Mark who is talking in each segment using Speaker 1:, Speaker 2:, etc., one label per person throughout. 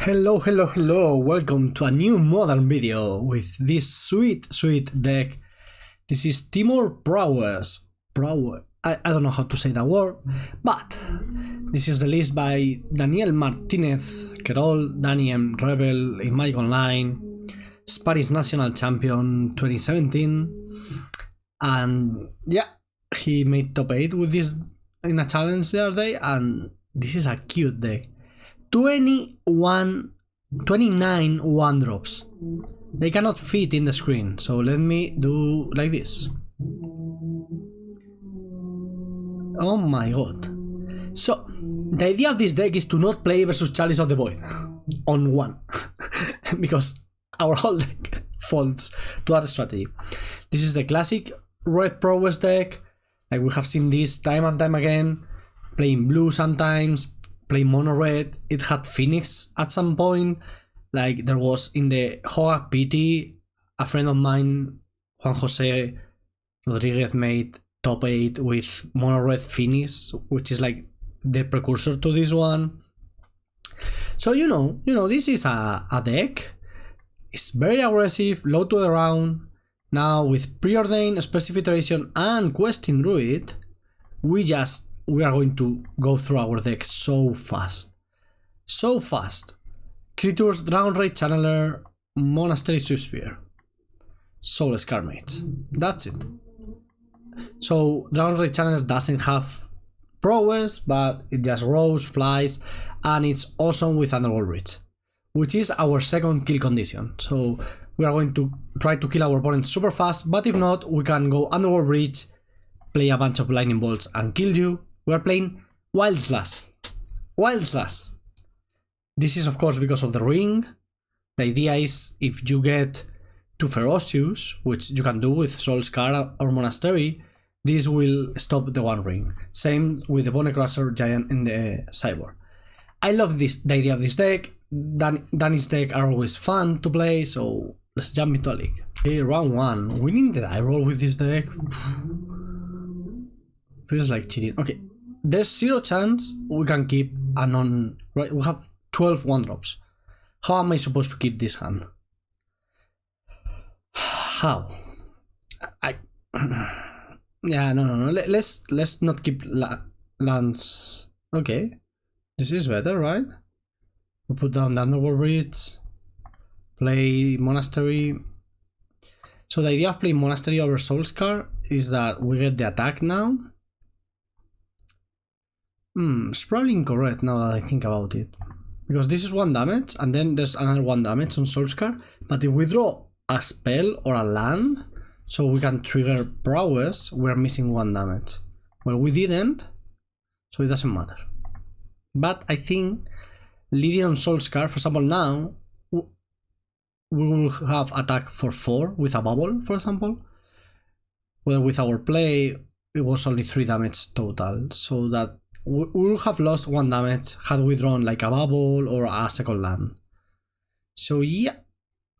Speaker 1: Hello, welcome to a new modern video with this sweet deck. This is Temur Prowess. I don't know how to say that word, but this is released by Daniel Martinez Querol, Danny M. Rebel in Magic Online, Spanish National Champion 2017, and yeah, he made top 8 with this in a challenge the other day, and this is a cute deck. 29 1-drops. They cannot fit in the screen, so let me do like this. Oh my god. So, the idea of this deck is to not play versus Chalice of the Void on 1. Because our whole deck falls to that strategy. This is the classic red Prowess deck. Like we have seen this time and time again. Playing blue sometimes, play mono red. It had Phoenix at some point. Like there was in the Hoga PT, a friend of mine, Juan Jose Rodriguez, made top 8 with mono red Phoenix, which is like the precursor to this one. So you know this is a deck. It's very aggressive, low to the round. Now with Preordain, Expressive Iteration and Questing Druid, we are going to go through our deck so fast. Creatures, Dragon Ray Channeler, Monastery Swiftspear, Soul-Scar Mage. That's it. So Dragon Ray Channeler doesn't have prowess, but it just rolls, flies, and it's awesome with Underworld Breach, which is our second kill condition. So we are going to try to kill our opponent super fast, but if not, we can go Underworld Breach, play a bunch of lightning bolts and kill you. We are playing Wild Slash. This is of course because of the ring. The idea is if you get too ferocious, which you can do with Soul-Scar or Monastery, this will stop the one ring. Same with the Bonecrusher Giant in the sideboard. I love the idea of this deck. Danny's deck are always fun to play, so let's jump into a league. Okay, round 1. Winning the die roll with this deck feels like cheating. Okay, there's 0 chance we can keep a non... Right, we have 12 1-drops. How am I supposed to keep this hand? How? Yeah, no. Let's not keep lands. Okay, this is better, right? We put down the Underworld Breach, play Monastery. So the idea of playing Monastery over Soul-Scar is that we get the attack now. It's probably incorrect now that I think about it. Because this is 1 damage, and then there's another 1 damage on Soul-Scar. But if we draw a spell or a land, so we can trigger Prowess, we're missing 1 damage. Well, we didn't, so it doesn't matter. But I think leading on Soul-Scar, for example, now we will have attack for 4 with a Bauble, for example. Well, with our play, it was only 3 damage total, so that we will have lost 1 damage had we drawn like a Bauble or a second land. So yeah,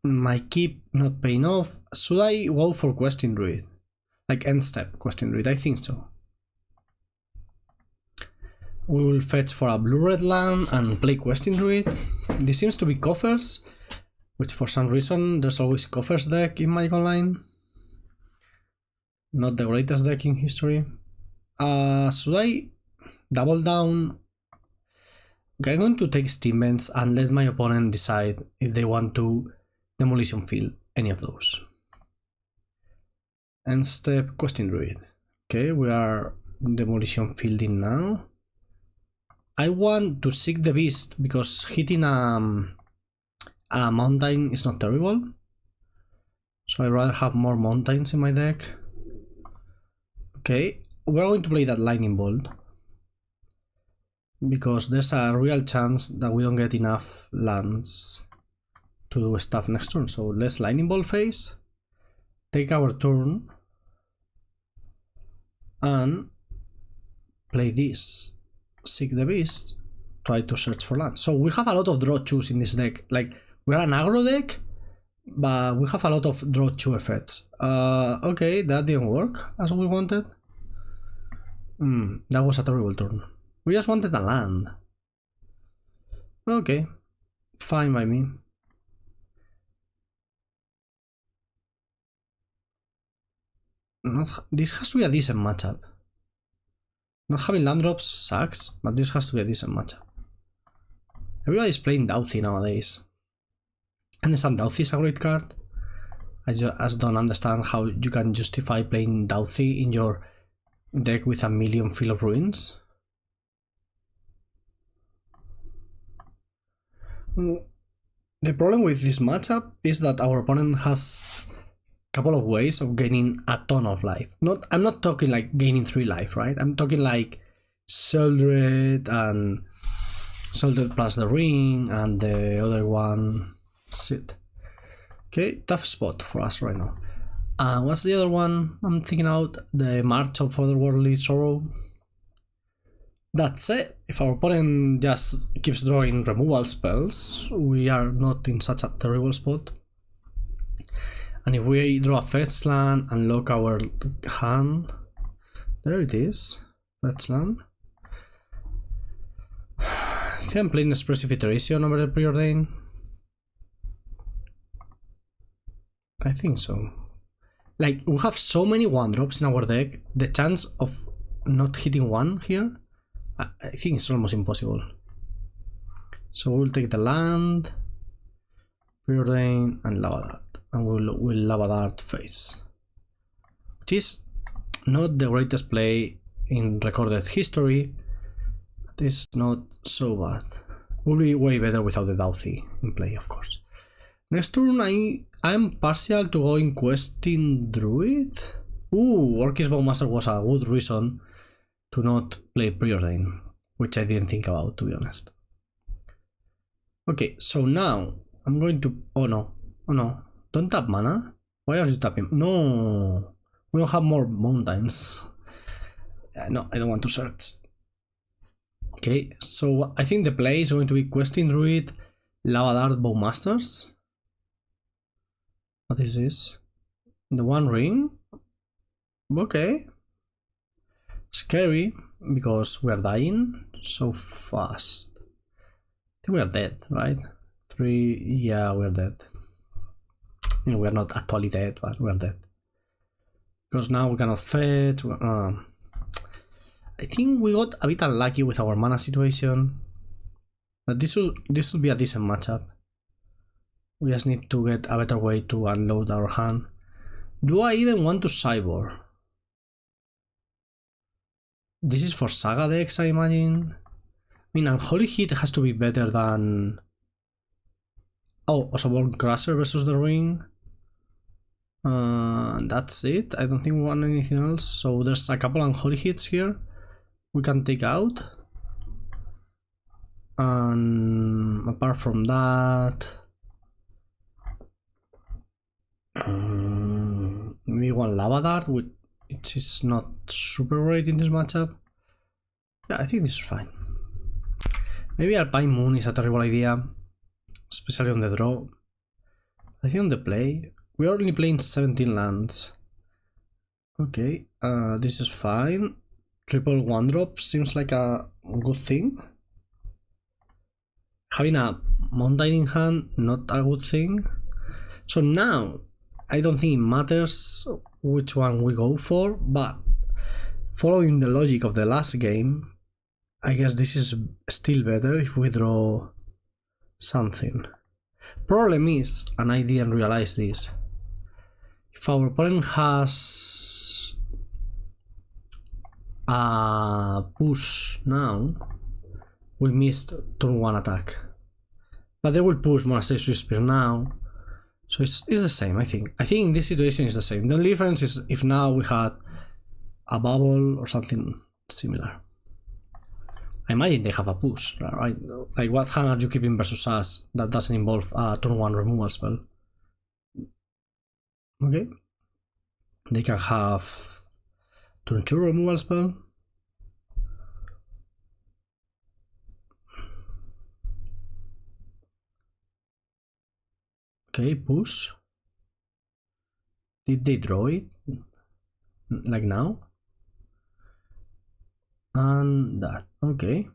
Speaker 1: my keep not paying off. Should I go for Questing Druid? Like end step Questing Druid? I think so. We will fetch for a blue-red land and play Questing Druid. This seems to be Coffers, which for some reason there's always Coffers deck in Magic Online. Not the greatest deck in history. Should I double down? Okay, I'm going to take Steam Vents and let my opponent decide if they want to Demolition Field any of those. End step Questing Druid. Okay, we are Demolition Fielding now. I want to Seek the Beast because hitting a mountain is not terrible. So I'd rather have more mountains in my deck. Okay, we're going to play that Lightning Bolt, because there's a real chance that we don't get enough lands to do stuff next turn. So let's Lightning Bolt phase, take our turn, and play this. Seek the Beast, try to search for lands. So we have a lot of draw 2s in this deck. Like, we're an aggro deck, but we have a lot of draw 2 effects. Okay, that didn't work as we wanted. That was a terrible turn. We just wanted a land. Okay, fine by me. This has to be a decent matchup. Not having land drops sucks, but this has to be a decent matchup. Everybody's playing Dauthi nowadays. I understand Dauthi is a great card. I just don't understand how you can justify playing Dauthi in your deck with a million Field of Ruins. The problem with this matchup is that our opponent has a couple of ways of gaining a ton of life. I'm not talking like gaining 3 life, right? I'm talking like Sheldred and Sheldred plus the ring and the other one. Shit. Okay, tough spot for us right now. What's the other one I'm thinking out? The March of Otherworldly Sorrow. That's it. If our opponent just keeps drawing removal spells, we are not in such a terrible spot. And if we draw a fetch land and lock our hand, there it is, fetch land. I think I'm playing Expressive Iteration over the Preordain. I think so. Like, we have so many 1-drops in our deck, the chance of not hitting one here, I think it's almost impossible. So we'll take the land, Preordain, and Lava Dart, and we'll Lava Dart face, which is not the greatest play in recorded history, but it's not so bad. Will be way better without the Dauthi in play, of course. Next turn, I'm partial to going Questing Druid. Ooh, Orcish Bowmaster was a good reason to not play Preordain, which I didn't think about, to be honest. Okay, so now I'm going to... Oh no, don't tap mana. Why are you tapping? No, we don't have more mountains. No, I don't want to search. Okay, so I think the play is going to be Questing Druid, Lava Dart, Bowmasters. What is this? The One Ring? Okay. Scary, because we are dying so fast. I think we are dead, right? 3, yeah, we are dead. I mean, we are not actually dead, but we are dead. Because now we cannot fetch. I think we got a bit unlucky with our mana situation. But this will be a decent matchup. We just need to get a better way to unload our hand. Do I even want to cyborg? This is for Saga decks, I imagine. I mean, Unholy Heat has to be better than... Oh, also Bonecrusher versus the ring. That's it. I don't think we want anything else. So there's a couple Unholy Hits here we can take out. And apart from that... maybe one Lava Dart, which is not super great in this matchup. Yeah, I think this is fine. Maybe Alpine Moon is a terrible idea, especially on the draw. I think on the play, we're only playing 17 lands. Okay, this is fine. Triple 1-drop seems like a good thing. Having a mountain in hand, not a good thing. So now, I don't think it matters which one we go for, but following the logic of the last game, I guess this is still better if we draw something. Problem is, and I didn't realize this, if our opponent has a push now, we missed turn 1 attack. But they will push Monastery Swiftspear now. So it's the same, I think. I think in this situation it's the same. The only difference is if now we had a Bauble or something similar. I imagine they have a push, right? Like, what hand are you keeping versus us that doesn't involve a turn 1 removal spell? Okay. They can have turn 2 removal spell. Okay, push. Did they draw it? Like now? And that. Okay.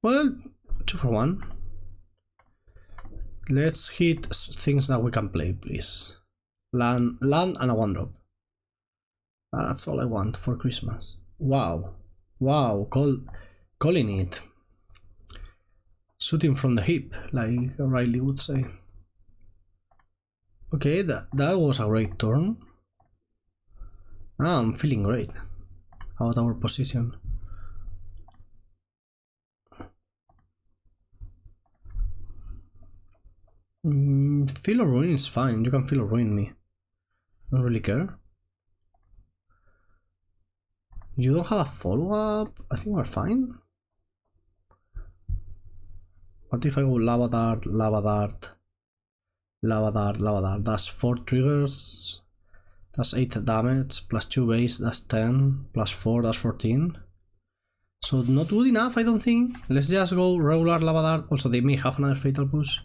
Speaker 1: Well, 2 for 1. Let's hit things that we can play, please. Land and a 1-drop. That's all I want for Christmas. Wow. Wow, calling it. Shooting from the hip, like Riley would say. Okay, that was a great turn. I'm feeling great about our position. Feel or ruin is fine. You can feel or ruin me. Don't really care. You don't have a follow-up? I think we're fine. What if I go lava dart, lava dart, lava dart, lava dart? That's 4 triggers. That's 8 damage, plus 2 base, that's 10, plus 4, that's 14. So not good enough, I don't think. Let's just go regular lava dart. Also, they may have another fatal push.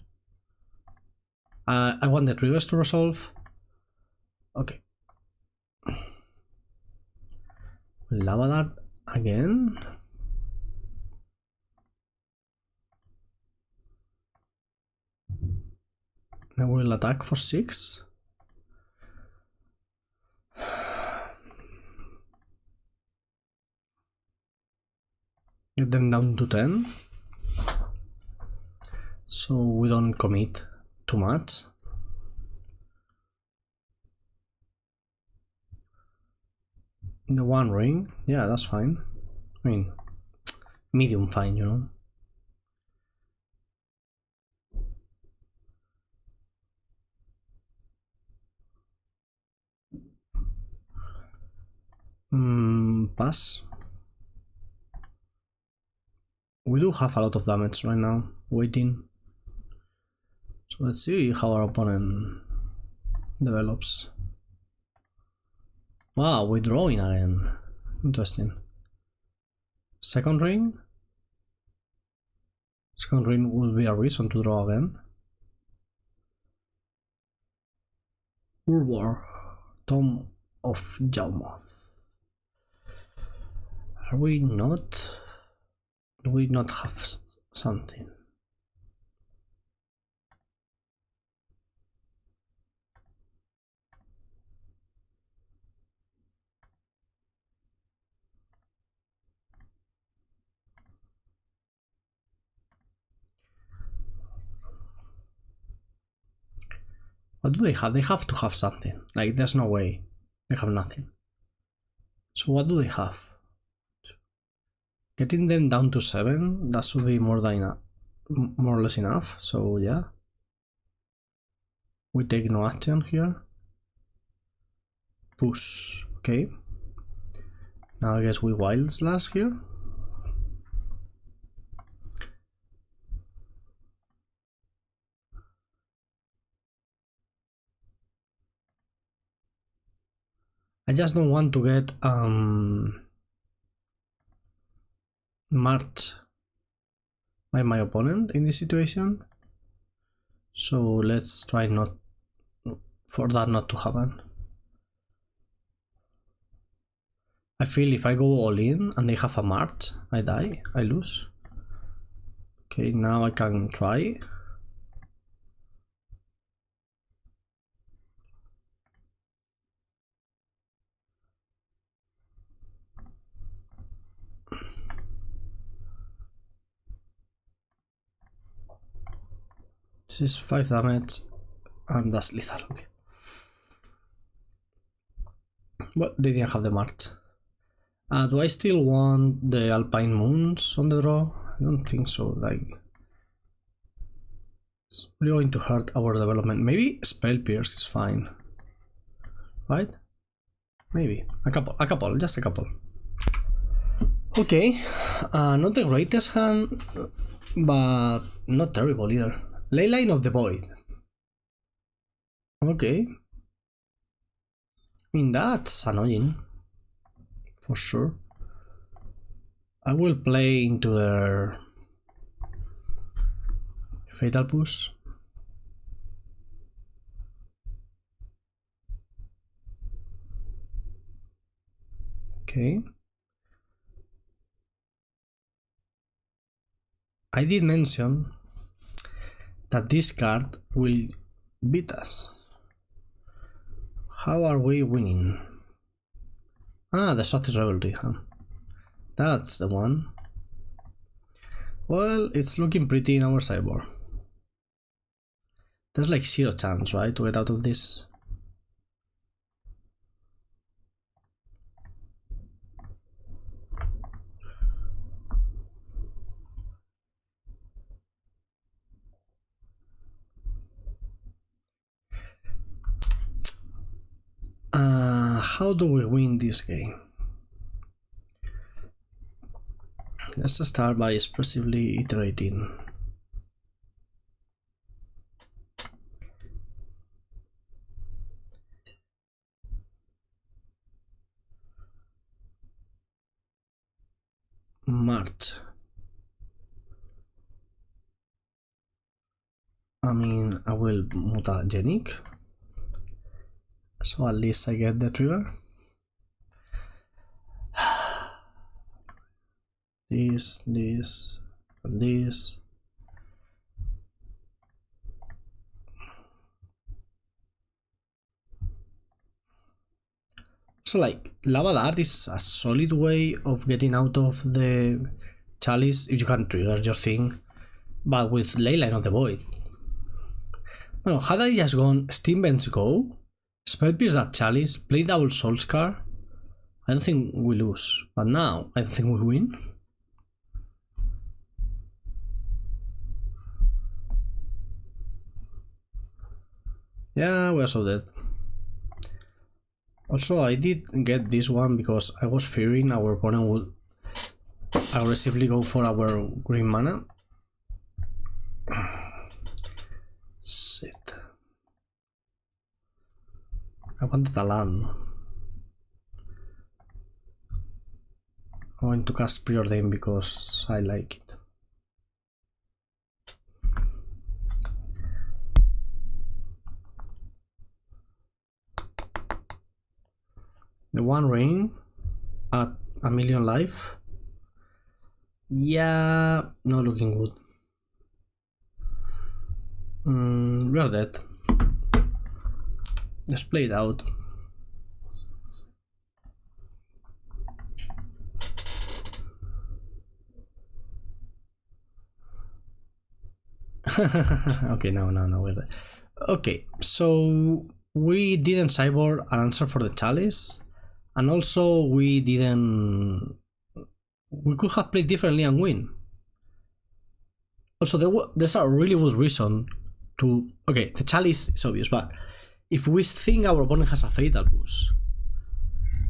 Speaker 1: I want the triggers to resolve. Okay. Lava dart again. Then we'll attack for 6. Get them down to 10. So we don't commit too much. The 1 ring, yeah, that's fine. I mean, medium fine, you know. Pass. We do have a lot of damage right now, waiting. So let's see how our opponent develops. Wow, we're drawing again. Interesting. Second ring? Second ring will be a reason to draw again. Urwar, Tomb of Jaumoth. Are we not? Do we not have something? What do they have? They have to have something. Like, there's no way. They have nothing. So what do they have? Getting them down to 7, that should be more or less enough. So yeah. We take no action here. Push. Okay. Now I guess we wild slash here. I just don't want to get marked by my opponent in this situation. So let's try not for that not to happen. I feel if I go all in and they have a march, I die, I lose. Okay, now I can try. This is 5 damage and that's lethal, okay. Well, they didn't have the march. Do I still want the Alpine Moons on the draw? I don't think so, like... It's really going to hurt our development. Maybe Spell Pierce is fine. Right? Maybe. A couple, just a couple. Okay, not the greatest hand, but not terrible either. Leyline of the Void. Okay. I mean, that's annoying. For sure. I will play into their Fatal Push. Okay. I did mention that this card will beat us. How are we winning? Ah, the Destructive Revelry, huh? That's the one. Well, it's looking pretty in our sideboard. There's like 0 chance, right, to get out of this. How do we win this game? Let's start by expressively iterating. March. I mean, I will Mutagenic, so at least I get the trigger. This, and this. So like, Lava Dart is a solid way of getting out of the chalice if you can trigger your thing, but with Leyline of the Void. Well, had I just gone Steam Vents Go, Spell Pierce that chalice, play double Soul-Scar, I don't think we lose, but now I don't think we win. Yeah, we're so dead. Also, I did get this one because I was fearing our opponent would aggressively go for our green mana. Shit. I wanted a land. I'm going to cast Preordain because I like it. The one ring at 1,000,000 life. Yeah, not looking good. We are dead. Let's play it out. Okay, no, we're dead. Okay, so we didn't sideboard an answer for the chalice. And also we could have played differently and win. Also there's a really good reason to, okay, the chalice is obvious, but if we think our opponent has a fatal push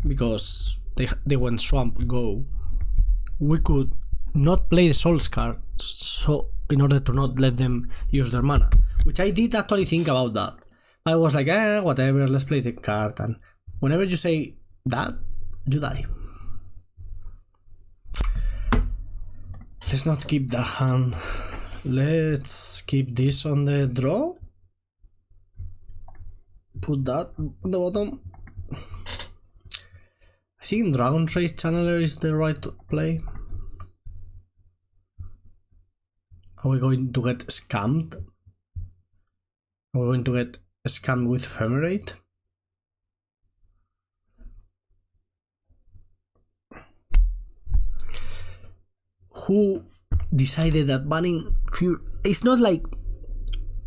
Speaker 1: because they went swamp go, we could not play the Soul-Scar, so in order to not let them use their mana, which I did actually think about that. I was like, whatever, let's play the card, and whenever you say that, you die. Let's not keep the hand. Let's keep this on the draw. Put that on the bottom. I think Dragon Trace Channeler is the right play. Are we going to get scammed? Are we going to get scammed with Ephemerate? Who decided that banning Fury? It's not like,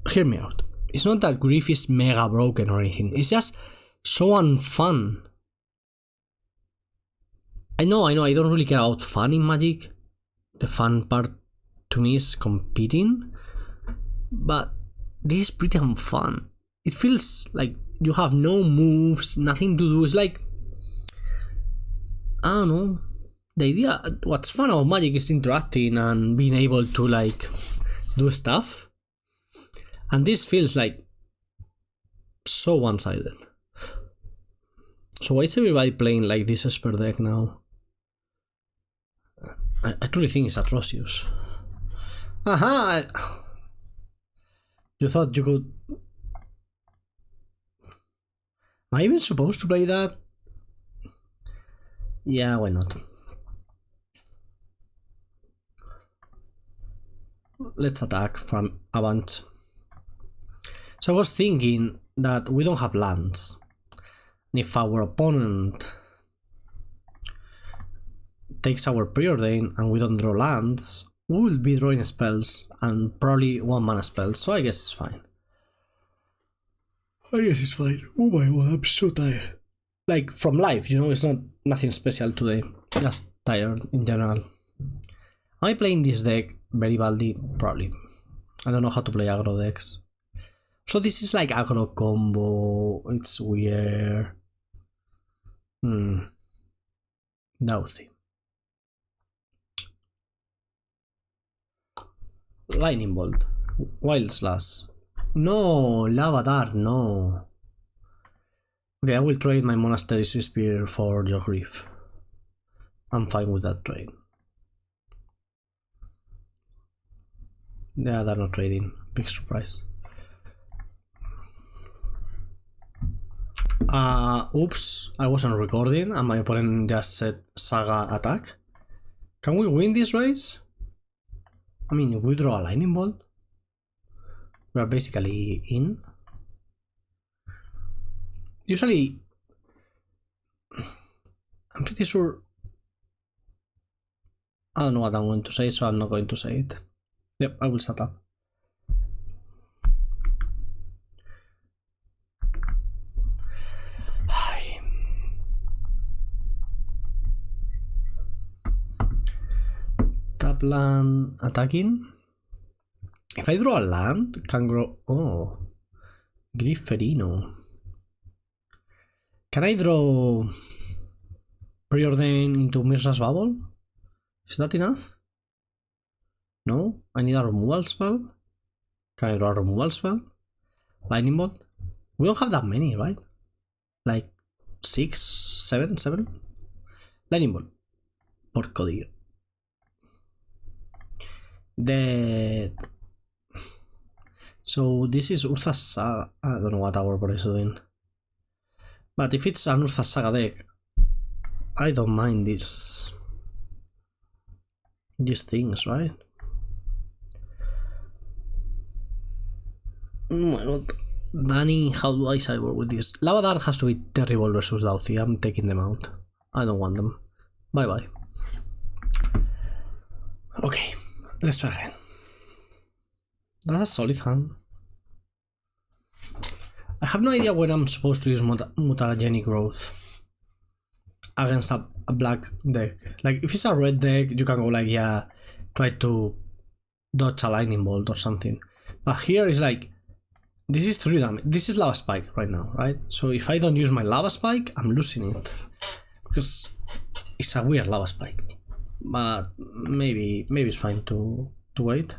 Speaker 1: hear me out, it's not that Grief is mega broken or anything, it's just so unfun. I know, I don't really care about fun in Magic. The fun part to me is competing, but this is pretty unfun. It feels like you have no moves, nothing to do. It's like, I don't know. The idea, what's fun about Magic is interacting and being able to like do stuff, and this feels like so one-sided. So why is everybody playing like this Esper deck now? I truly think it's atrocious. Aha! You thought you could... Am I even supposed to play that? Yeah, why not? Let's attack from Avant. So I was thinking that we don't have lands. And if our opponent takes our Preordain and we don't draw lands, we will be drawing spells and probably 1 mana spells, so I guess it's fine. Oh my god, I'm so tired. Like from life, you know, it's not nothing special today. Just tired in general. Am I playing this deck very badly? Probably. I don't know how to play aggro decks. So this is like aggro combo. It's weird. Naughty. Lightning Bolt. Wild Slash. No, Lava Dart, no. Okay, I will trade my Monastery Swiftspear for your grief. I'm fine with that trade. Yeah, they're not trading. Big surprise. Oops, I wasn't recording and my opponent just said Saga attack. Can we win this race? I mean, if we draw a Lightning Bolt, we are basically in. Usually, I'm pretty sure. I don't know what I'm going to say, so I'm not going to say it. Yep, I will set up. Tap land attacking. If I draw a land, can grow. Oh, Grifferino. Can I draw Preordain into Mishra's Bauble? Is that enough? No, I need a removal spell. Can I draw a removal spell? Lightning Bolt? We don't have that many, right? Like 6, 7? Lightning Bolt. Porcodillo. Dead. So this is Urza's Saga. I don't know what our opponent is doing. But if it's an Urza's Saga deck, I don't mind these things, right? Oh my god. Danny, how do I cyber with this? Lava Dart has to be terrible versus Dauthi. I'm taking them out. I don't want them. Bye bye. Okay, let's try again. That's a solid hand. I have no idea when I'm supposed to use Mutagenic Growth against a black deck. Like, if it's a red deck, you can go like, yeah, try to dodge a Lightning Bolt or something. But here is like, this is 3 damage. This is Lava Spike right now, right? So if I don't use my Lava Spike, I'm losing it. Because it's a weird Lava Spike. But maybe it's fine to wait.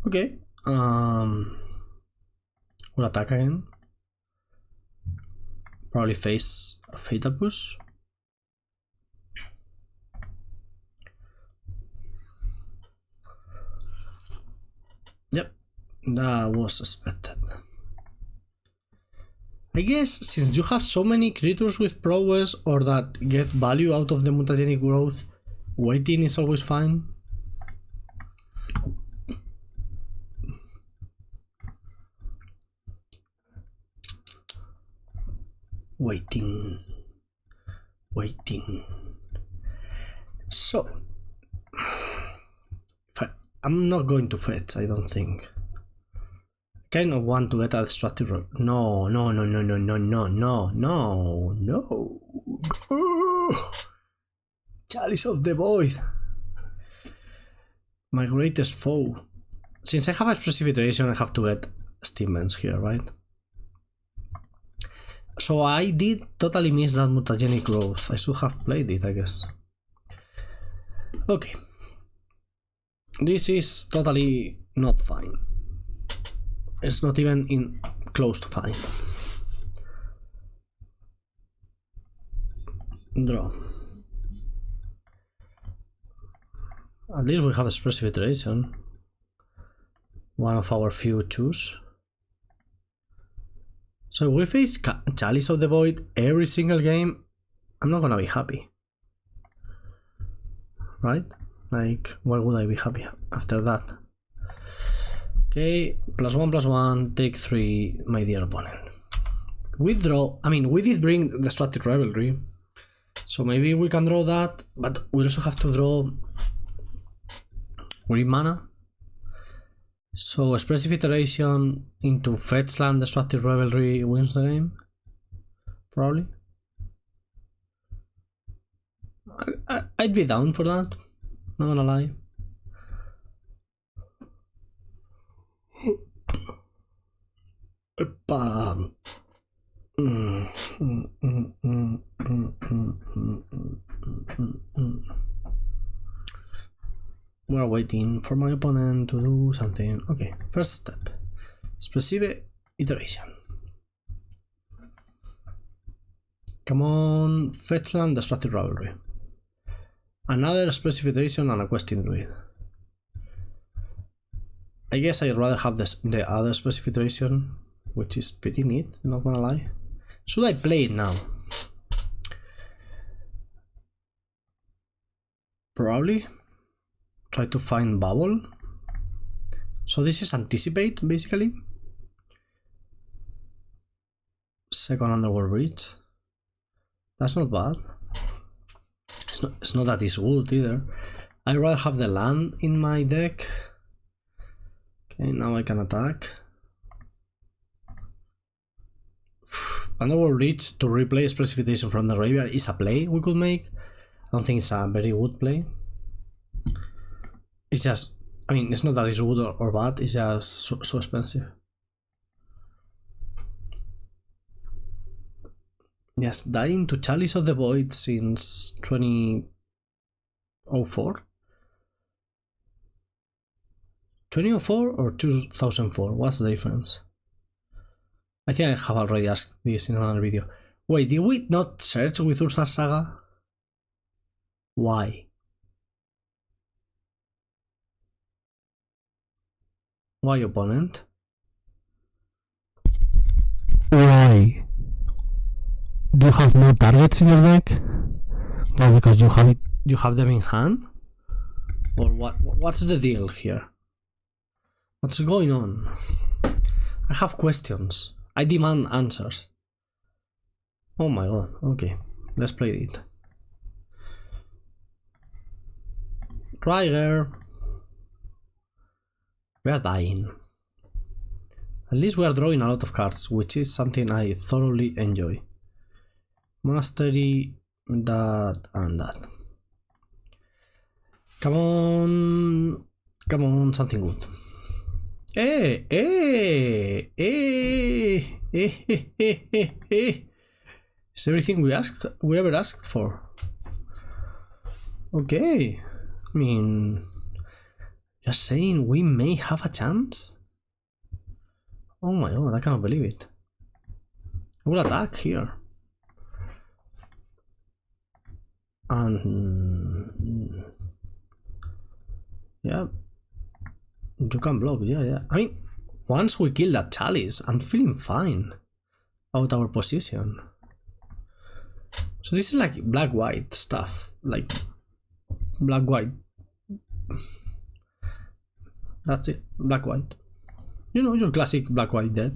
Speaker 1: Okay. We'll attack again. Probably face a Fatal Push. Yep, that was expected. I guess since you have so many creatures with prowess or that get value out of the Mutagenic Growth, waiting is always fine. Waiting. So, I'm not going to fetch, I don't think. Kind of want to get a Destructive Revelry. No. Chalice of the Void. My greatest foe. Since I have Expressive Iteration, I have to get Steamens here, right? So I did totally miss that Mutagenic Growth. I should have played it, I guess. Okay. This is totally not fine. It's not even close to fine. Draw. At least we have Expressive Iteration. One of our few choose. So if we face Chalice of the Void every single game, I'm not gonna be happy. Right? Like, why would I be happy after that? Okay, +1/+1, take 3, my dear opponent. We draw, I mean, we did bring Destructive Revelry, so maybe we can draw that, but we also have to draw green mana. So Expressive Iteration into fetch land Destructive Revelry wins the game, probably. I'd be down for that, not gonna lie. We're waiting for my opponent to do something. Okay, first step. Expressive Iteration. Come on, fetch land, Destructive Revelry. Another Expressive Iteration and a Questing Druid. I guess I'd rather have the other Expressive Iteration, which is pretty neat, not gonna lie. Should I play it now? Probably. Try to find Bauble. So this is Anticipate, basically. Second Underworld Breach. That's not bad. It's not that it's good either. I'd rather have the land in my deck. Okay, now I can attack. Underworld Breach to replay Expressive Iteration from the graveyard is a play we could make. I don't think it's a very good play. It's just, I mean, it's not that it's good or bad, it's just so expensive. Yes, dying to Chalice of the Void since 2004? 2004 or 2004? What's the difference? I think I have already asked this in another video. Wait, did we not search with Urza's Saga? Why? Why, opponent? Why? Do you have no targets in your deck? No, because you have them in hand? Or what's the deal here? What's going on? I have questions. I demand answers. Oh my god, okay. Let's play it. Trigger. We are dying. At least we are drawing a lot of cards, which is something I thoroughly enjoy. Monastery, that, and that. Come on, something good. Is everything we ever asked for? Okay, I mean, just saying we may have a chance. Oh my god, I cannot believe it. I will attack here. And yeah, you can block, yeah. I mean, once we kill that Chalice, I'm feeling fine about our position. So this is like black-white stuff, like black-white. That's it, black-white. You know, your classic black-white deck.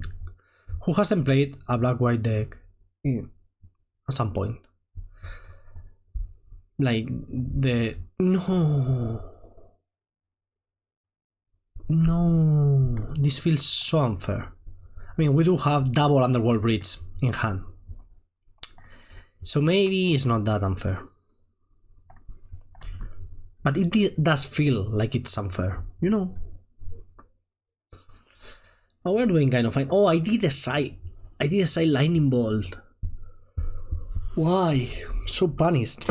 Speaker 1: Who hasn't played a black-white deck at some point? Like the no, this feels so unfair. I mean, we do have double Underworld Breach in hand, so maybe it's not that unfair, but it does feel like it's unfair, you know. Oh, we're doing kind of fine. Oh, I did a side lightning bolt. Why? So punished.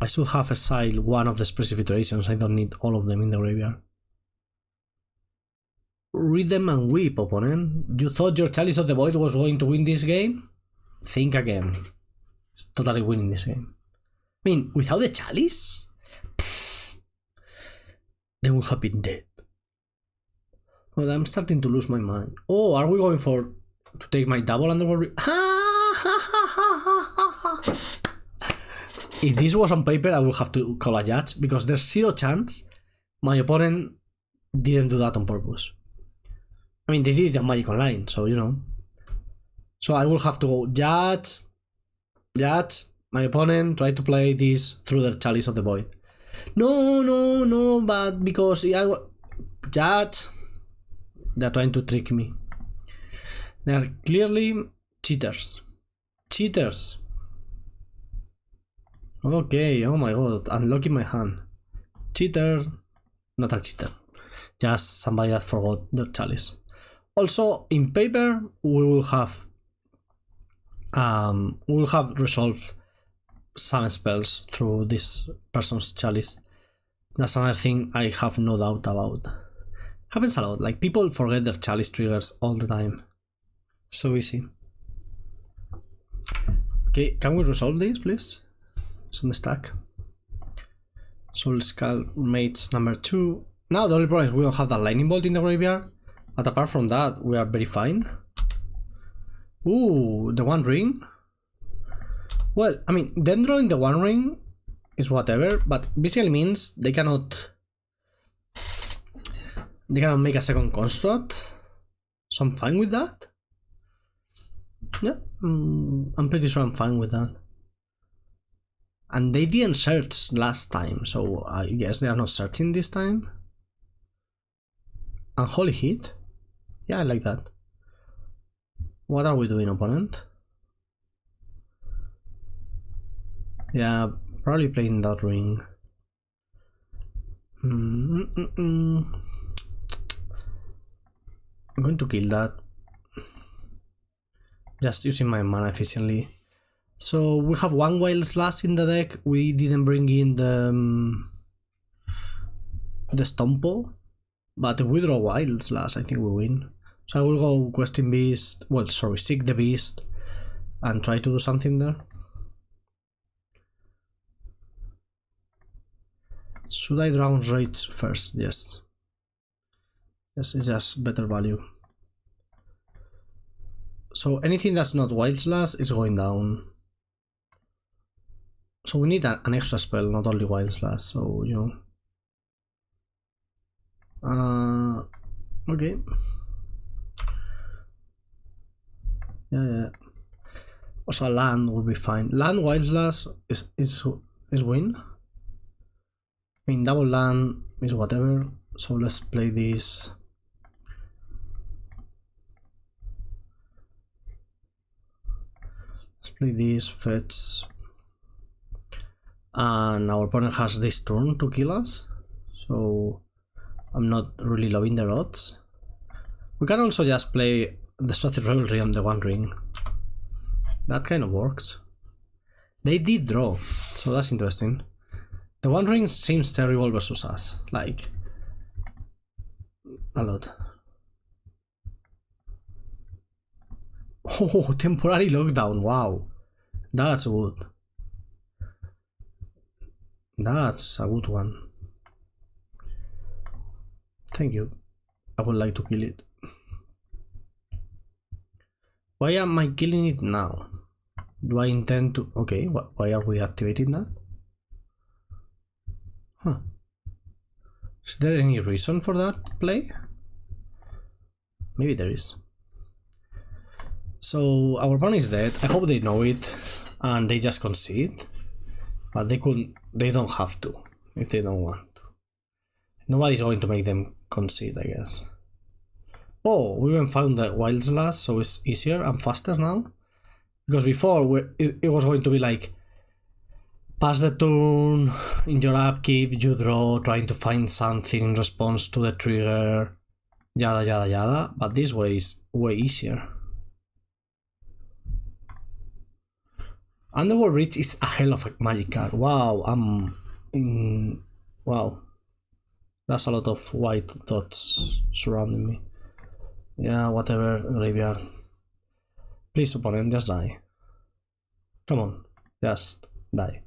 Speaker 1: I should have assigned one of the Expressive Iterations. I don't need all of them in the graveyard. Read them and weep, opponent. You thought your Chalice of the Void was going to win this game? Think again. It's totally winning this game. I mean, without the Chalice, they would have been dead. Well, I'm starting to lose my mind. Oh, are we going to take my double Underworld Breach? If this was on paper, I would have to call a judge, because there's 0 chance my opponent didn't do that on purpose. I mean, they did it on Magic Online, so you know. So I will have to go judge. My opponent tried to play this through the Chalice of the Void. No, but because judge, they're trying to trick me. They are clearly cheaters. Okay, oh my god, unlocking my hand. Cheater, not a cheater, just somebody that forgot their chalice. Also, in paper, we will have resolved some spells through this person's chalice. That's another thing I have no doubt about. Happens a lot, like people forget their chalice triggers all the time. So easy. Okay, can we resolve this, please? It's on the stack. Soul-Scar Mage number 2. Now the only problem is we don't have that lightning bolt in the graveyard, but apart from that, we are very fine. Ooh, the One Ring. Well, I mean, then drawing the One Ring is whatever, but basically means they cannot make a second construct. So I'm fine with that. Yeah, I'm pretty sure I'm fine with that. And they didn't search last time, so I guess they are not searching this time. Unholy Heat? Yeah, I like that. What are we doing, opponent? Yeah, probably playing that ring. I'm going to kill that. Just using my mana efficiently. So we have 1 Wild Slash in the deck. We didn't bring in the Stomple, but if we draw Wild Slash, I think we win. So I will go Questing Beast. Well, sorry, Seek the Beast, and try to do something there. Should I draw Rage first? Yes. Yes, it's just better value. So anything that's not Wild Slash is going down. So we need an extra spell, not only Wild Slash, so you know. Okay. Yeah. Also, a land will be fine. Land Wild Slash is win. I mean, double land is whatever. So let's play this. Let's play this fetch. And our opponent has this turn to kill us, so I'm not really loving the odds. We can also just play Destructive Revelry on the One Ring. That kind of works. They did draw, so that's interesting. The One Ring seems terrible versus us, like a lot. Oh, temporary lockdown, wow, that's good. That's a good one. Thank you. I would like to kill it. Why am I killing it now? Do I intend to... Okay, why are we activating that? Huh. Is there any reason for that play? Maybe there is. So our opponent is dead. I hope they know it and they just concede. But they don't have to if they don't want to. Nobody's going to make them concede, I guess. Oh, we even found the Wild Slash, so it's easier and faster now. Because before it was going to be like pass the turn, in your upkeep you draw, trying to find something in response to the trigger, yada. But this way is way easier. Underworld Breach is a hell of a magic card. Wow, wow. That's a lot of white dots surrounding me. Yeah, whatever, graveyard. Please, opponent, just die. Come on, just die.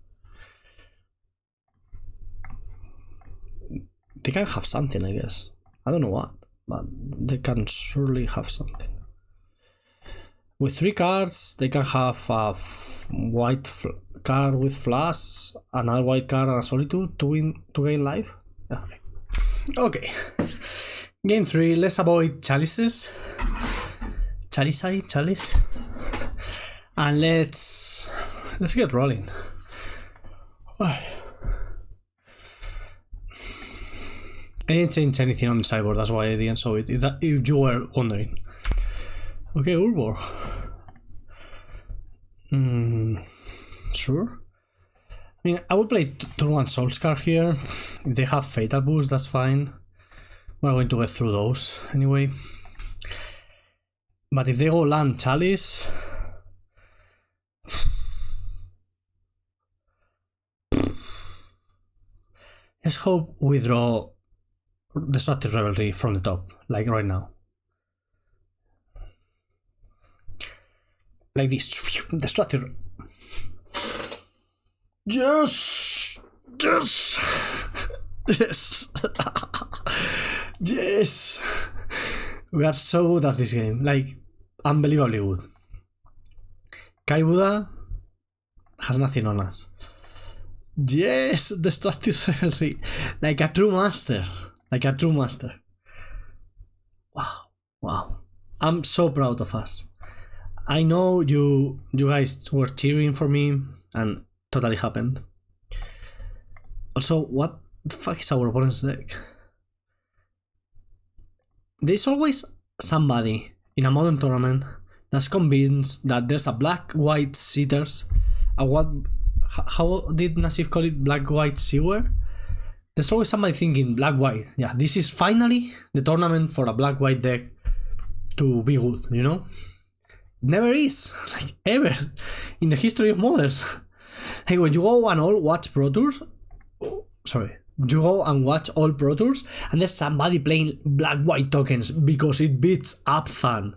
Speaker 1: They can have something, I guess. I don't know what, but they can surely have something. With 3 cards, they can have a white card with flash, another white card and a solitude to gain life. Yeah, okay. Game 3, let's avoid chalices. Chalice. And let's get rolling. I didn't change anything on the sideboard, that's why I didn't show it, if you were wondering. Okay, Urbor. Sure. I mean, I would play turn 1 Soul-Scar here. If they have Fatal Boost, that's fine. We're going to get through those anyway. But if they go land Chalice... let's hope we draw Destructive Revelry from the top, like right now. Like this. Destructive. Yes! Yes! We are so good at this game. Like, unbelievably good. Kai Buddha has nothing on us. Yes! Destructive Revelry. Like a true master. Wow. I'm so proud of us. I know you guys were cheering for me, and totally happened. Also, what the fuck is our opponent's deck? There's always somebody in a modern tournament that's convinced that there's a black-white Seaters. How did Nassif call it? Black-white sewer? There's always somebody thinking black-white. Yeah, this is finally the tournament for a black-white deck to be good, you know? Never is, like, ever in the history of Modern. Like, when you go and all watch Pro Tours, you go and watch all Pro Tours, and there's somebody playing black-white tokens because it beats Upthan,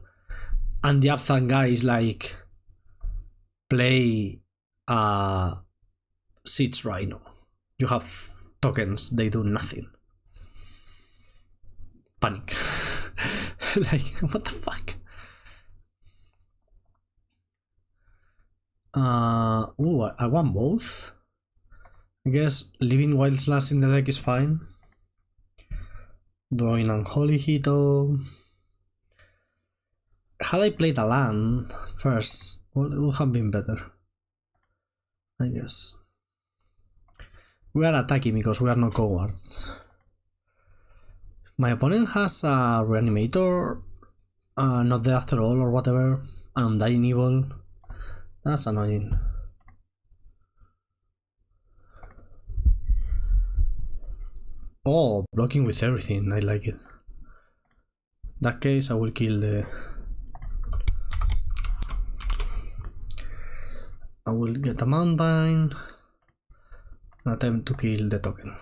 Speaker 1: and the Upthan guy is like, play Siege Rhino. You have tokens, they do nothing. Panic. Like, what the fuck? I want both. I guess leaving Wild Slash in the deck is fine. Drawing Unholy Heat. Had I played a land first, well, it would have been better, I guess. We are attacking because we are not cowards. My opponent has a Reanimator, not dead after all or whatever, an Undying Evil. That's annoying. Oh, blocking with everything, I like it. In that case, I will kill the... I will get a mountain and attempt to kill the token.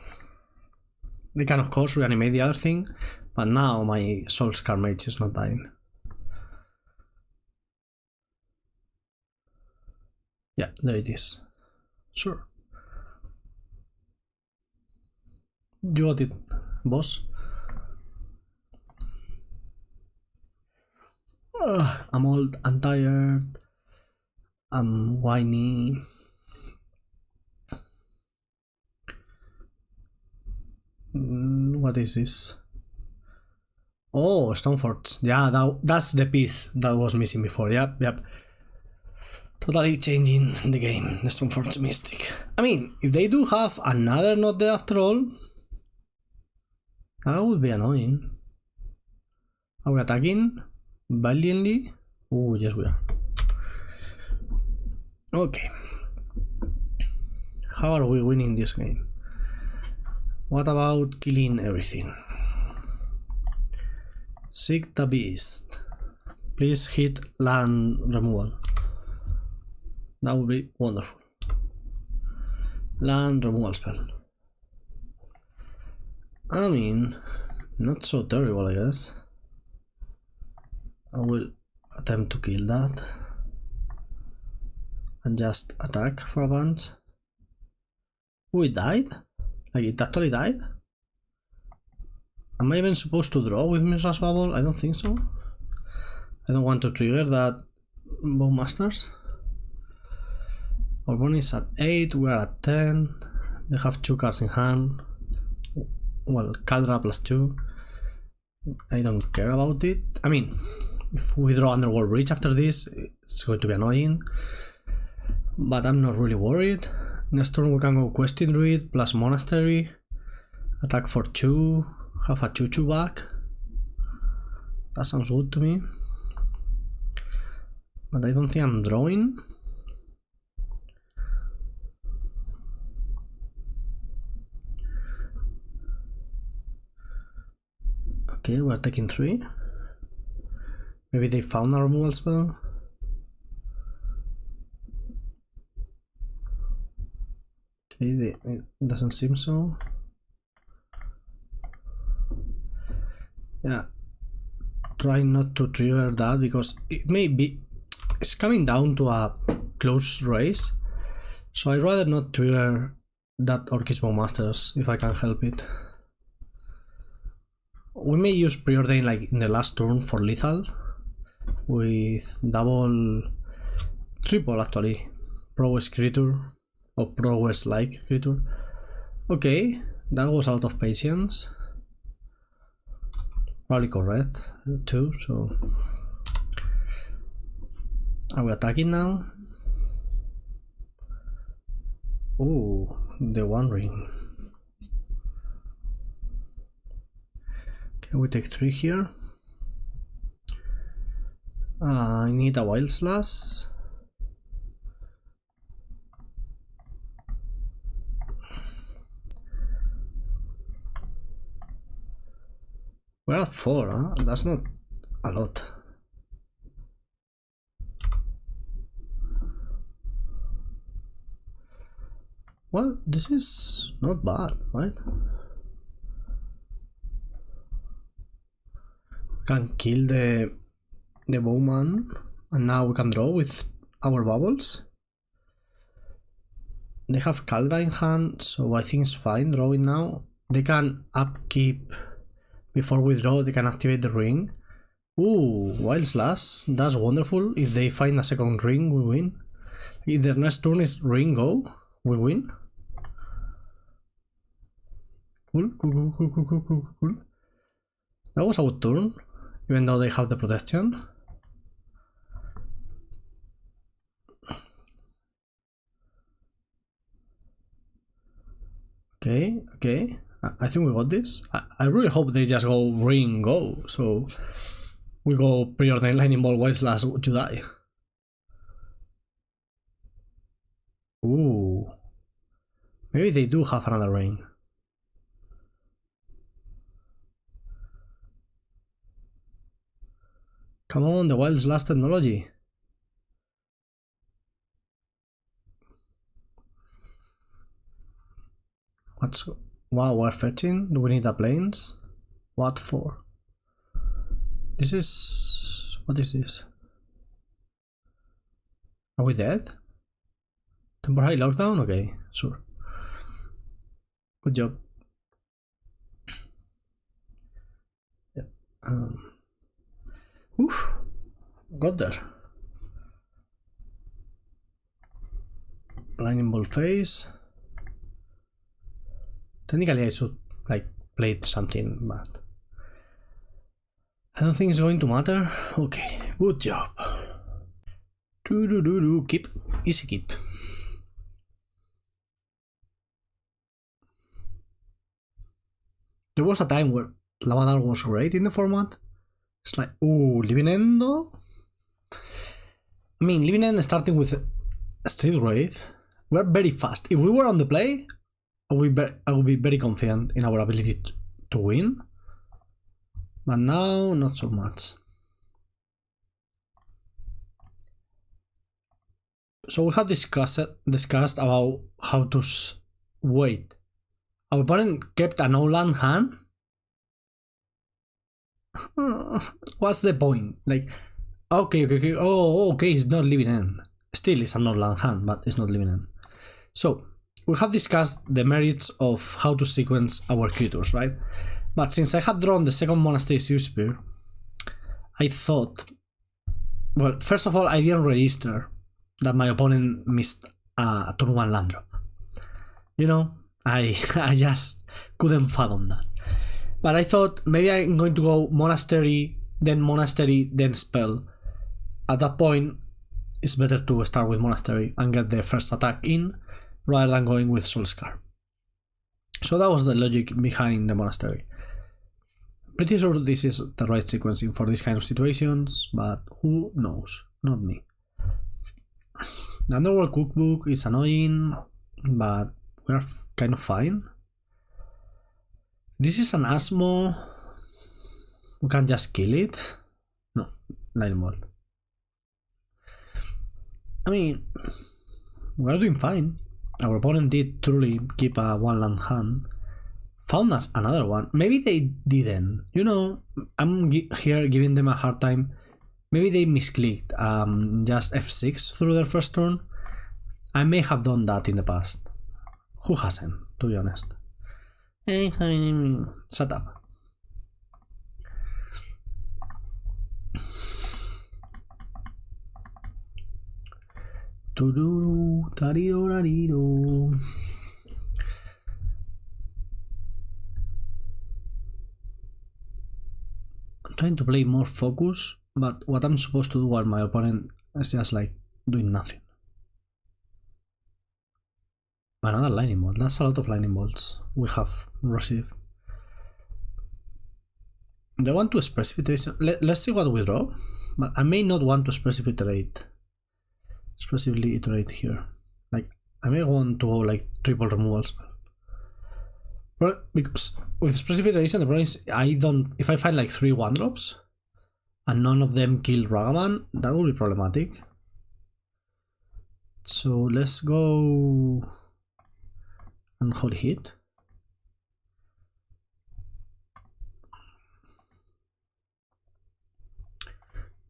Speaker 1: They can of course reanimate the other thing, but now my Soul-Scar Mage is not dying. Yeah, there it is. Sure. You got it, boss. I'm old, I'm tired, I'm whiny. What is this? Oh, Stoneforge. Yeah, that's the piece that was missing before. Yep. Totally changing the game, the Stoneforge Mystic. I mean, if they do have another not dead after all, that would be annoying. Are we attacking valiantly? Oh, yes we are. Okay. How are we winning this game? What about killing everything? Seek the Beast. Please hit land removal. That would be wonderful. Land removal spell. I mean, not so terrible, I guess. I will attempt to kill that. And just attack for a bunch. Oh, it died? Like, it actually died? Am I even supposed to draw with Mishra's Bauble? I don't think so. I don't want to trigger that Bowmasters. Our opponent is at 8, we are at 10. They have 2 cards in hand. Well, Caldra plus 2. I don't care about it. I mean, if we draw Underworld Breach after this, it's going to be annoying. But I'm not really worried. Next turn we can go Questing Druid plus Monastery. Attack for 2. Have a 2/2 back. That sounds good to me. But I don't think I'm drawing. Okay, we're taking 3. Maybe they found a removal spell. Okay, it doesn't seem so. Yeah, try not to trigger that because it may be. It's coming down to a close race, so I'd rather not trigger that Orcish Bowmasters if I can help it. We may use Preordain like in the last turn for lethal with triple actually, Prowess creature or Prowess like creature. Okay, that was out of patience. Probably correct too, so are we attacking now? Oh, the One Ring. Okay, we take 3 here. I need a Wild Slash. We're at 4, huh? That's not a lot. Well, this is not bad, right? We can kill the bowman, and now we can draw with our bubbles. They have Caldra in hand, so I think it's fine drawing now. They can upkeep before we draw. They can activate the ring. Ooh, Wild Slash, that's wonderful. If they find a second ring, we win. If their next turn is ring go, we win. Cool. That was a good turn, even though they have the protection. Okay. I think we got this. I really hope they just go ring go, so we go Preordain Lightning Bolt Wild Slash to die. Ooh, maybe they do have another ring. Come on, the Wild Slash technology. Wow, we're fetching. Do we need the planes? What for? This is... What is this? Are we dead? Temporary lockdown? Okay, sure. Good job. Yeah. Oof, got there. Lightning Bolt phase. Technically I should like play something, but I don't think it's going to matter. Okay, good job. Keep, easy keep. There was a time where Lavadar was great in the format. It's like, ooh, Living End though? I mean, Living End starting with Street Wraith, we're very fast. If we were on the play, I would be very confident in our ability to win. But now, not so much. So we have discussed about how to wait. Our opponent kept a no-land hand. What's the point? Like, okay. Oh, okay, it's not Living End. Still, it's a no-land hand, but it's not Living End. So we have discussed the merits of how to sequence our creatures, right? But since I had drawn the second Monastery Swiftspear, I thought... Well, first of all, I didn't register that my opponent missed a turn 1 land drop. You know, I just couldn't fathom that. But I thought maybe I'm going to go Monastery, then Spell. At that point, it's better to start with Monastery and get the first attack in, rather than going with Soul-Scar. So that was the logic behind the Monastery. Pretty sure this is the right sequencing for these kind of situations, but who knows? Not me. The Underworld Cookbook is annoying, but we're kind of fine. This is an Asmo. We can't just kill it. No, Lightning Bolt. I mean, we're doing fine. Our opponent did truly keep a 1-land hand. Found us another one. Maybe they didn't. You know, I'm here giving them a hard time. Maybe they misclicked just F6 through their first turn. I may have done that in the past. Who hasn't, to be honest? Shut up. I'm trying to play more focus, but what I'm supposed to do while my opponent is just like doing nothing. Another lightning bolt. That's a lot of lightning bolts we have received. Do I want to expressive iteration? Let's see what we draw. But I may not want to expressively iterate here. Like, I may want to go like triple removal spell. But because with expressive iteration, the problem is if I find like 3 1-drops and none of them kill Ragavan, that will be problematic. So let's go Unholy Heat.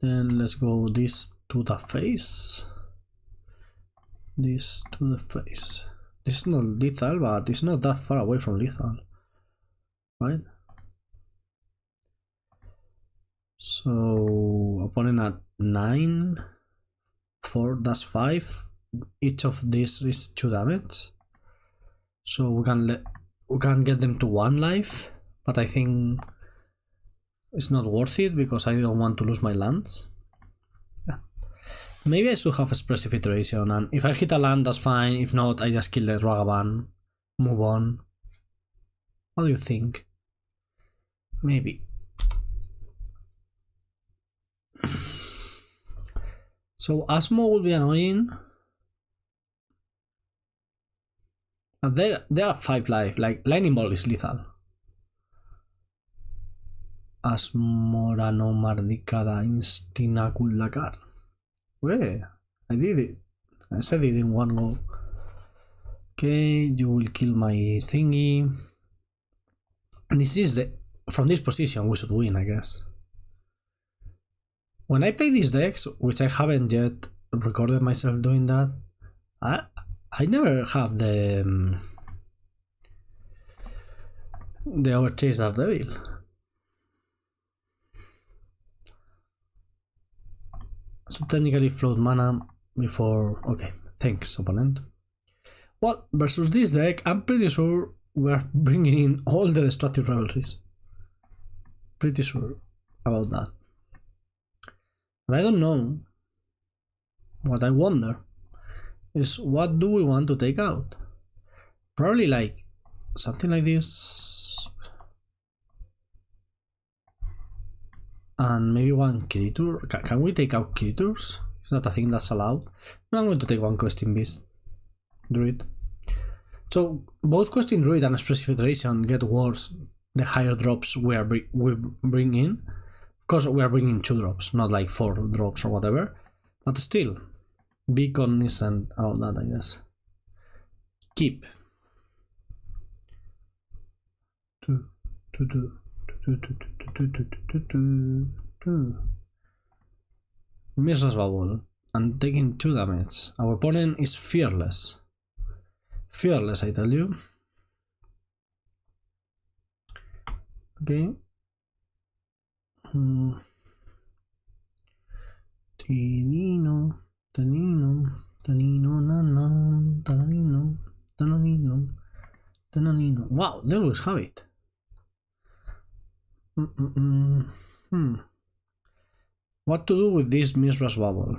Speaker 1: Then let's go this to the face. This to the face. This is not lethal, but it's not that far away from lethal, right? So opponent at 9, 4, that's 5. Each of these is 2 damage. So we can get them to 1 life, but I think it's not worth it because I don't want to lose my lands. Yeah. Maybe I should have expressive iteration, and if I hit a land, that's fine. If not, I just kill the Ragavan, move on. What do you think? Maybe. So Asmo will be annoying. And there are 5 life, like Lightning Bolt is lethal. Asmorano Mardicada Instinaculacar. Wait, I did it. I said it in one go. Okay, you will kill my thingy. This is from this position we should win, I guess. When I play these decks, which I haven't yet recorded myself doing that, I never have the Overchase Daredevil. So technically float mana before... Okay, thanks opponent. Well, versus this deck, I'm pretty sure we're bringing in all the Destructive Revelries. Pretty sure about that. But I don't know. What I wonder is what do we want to take out? Probably like something like this. And maybe 1 creature. Can we take out creatures? Is that a thing that's allowed? No, I'm going to take 1 Questing Druid. So both Questing Druid and Expressive Iteration get worse the higher drops we bring in. Of course, we are bringing 2 drops, not like 4 drops or whatever. But still, be cognizant about that, I guess. Keep. Mishra's Bauble and taking 2 damage. Our opponent is fearless. Fearless, I tell you. Okay. Tanino, tanino. Wow, they always have it. What to do with this Mishra's Bauble?